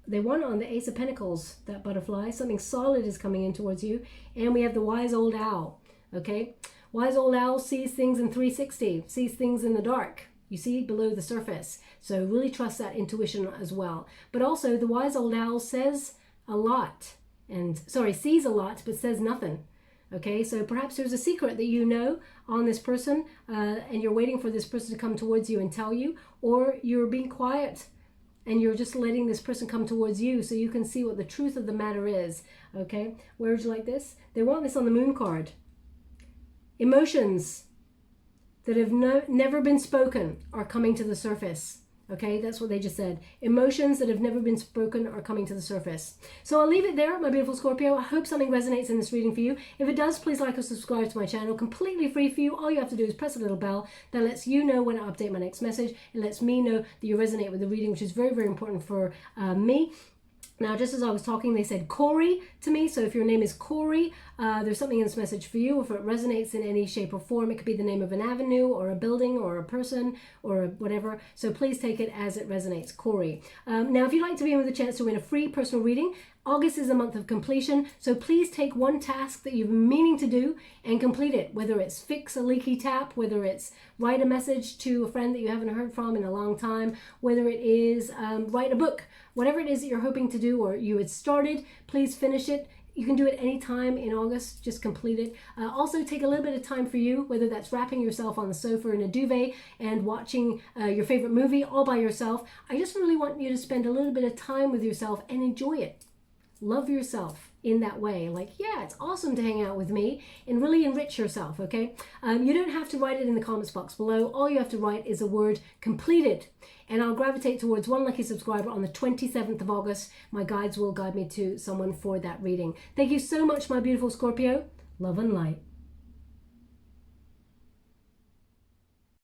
They want it on the Ace of Pentacles, that butterfly. Something solid is coming in towards you. And we have the wise old owl, okay? Wise old owl sees things in 360, sees things in the dark. You see, below the surface. So really trust that intuition as well. But also the wise old owl says a lot, and sees a lot, but says nothing. Okay, so perhaps there's a secret that you know on this person, and you're waiting for this person to come towards you and tell you, or you're being quiet and you're just letting this person come towards you so you can see what the truth of the matter is. Okay, words like this. They want this on the moon card. Emotions that have never been spoken are coming to the surface. Okay, that's what they just said. Emotions that have never been spoken are coming to the surface. So I'll leave it there, my beautiful Scorpio. I hope something resonates in this reading for you. If it does, please like or subscribe to my channel. Completely free for you. All you have to do is press a little bell that lets you know when I update my next message. It lets me know that you resonate with the reading, which is very, very important for me. Now, just as I was talking, they said Corey to me. So if your name is Corey, there's something in this message for you. If it resonates in any shape or form, it could be the name of an avenue or a building or a person or whatever. So please take it as it resonates, Corey. Now, if you'd like to be in with a chance to win a free personal reading, August is a month of completion. So please take one task that you've been meaning to do and complete it. Whether it's fix a leaky tap, whether it's write a message to a friend that you haven't heard from in a long time, whether it is write a book, whatever it is that you're hoping to do or you had started, please finish it. You can do it anytime in August. Just complete it. Also, take a little bit of time for you, whether that's wrapping yourself on the sofa in a duvet and watching your favorite movie all by yourself. I just really want you to spend a little bit of time with yourself and enjoy it. Love yourself in that way. Like, yeah, it's awesome to hang out with me, and really enrich yourself, okay? You don't have to write it in the comments box below. All you have to write is a word completed, and I'll gravitate towards one lucky subscriber on the 27th of August. My guides will guide me to someone for that reading. Thank you so much, my beautiful Scorpio. Love and light.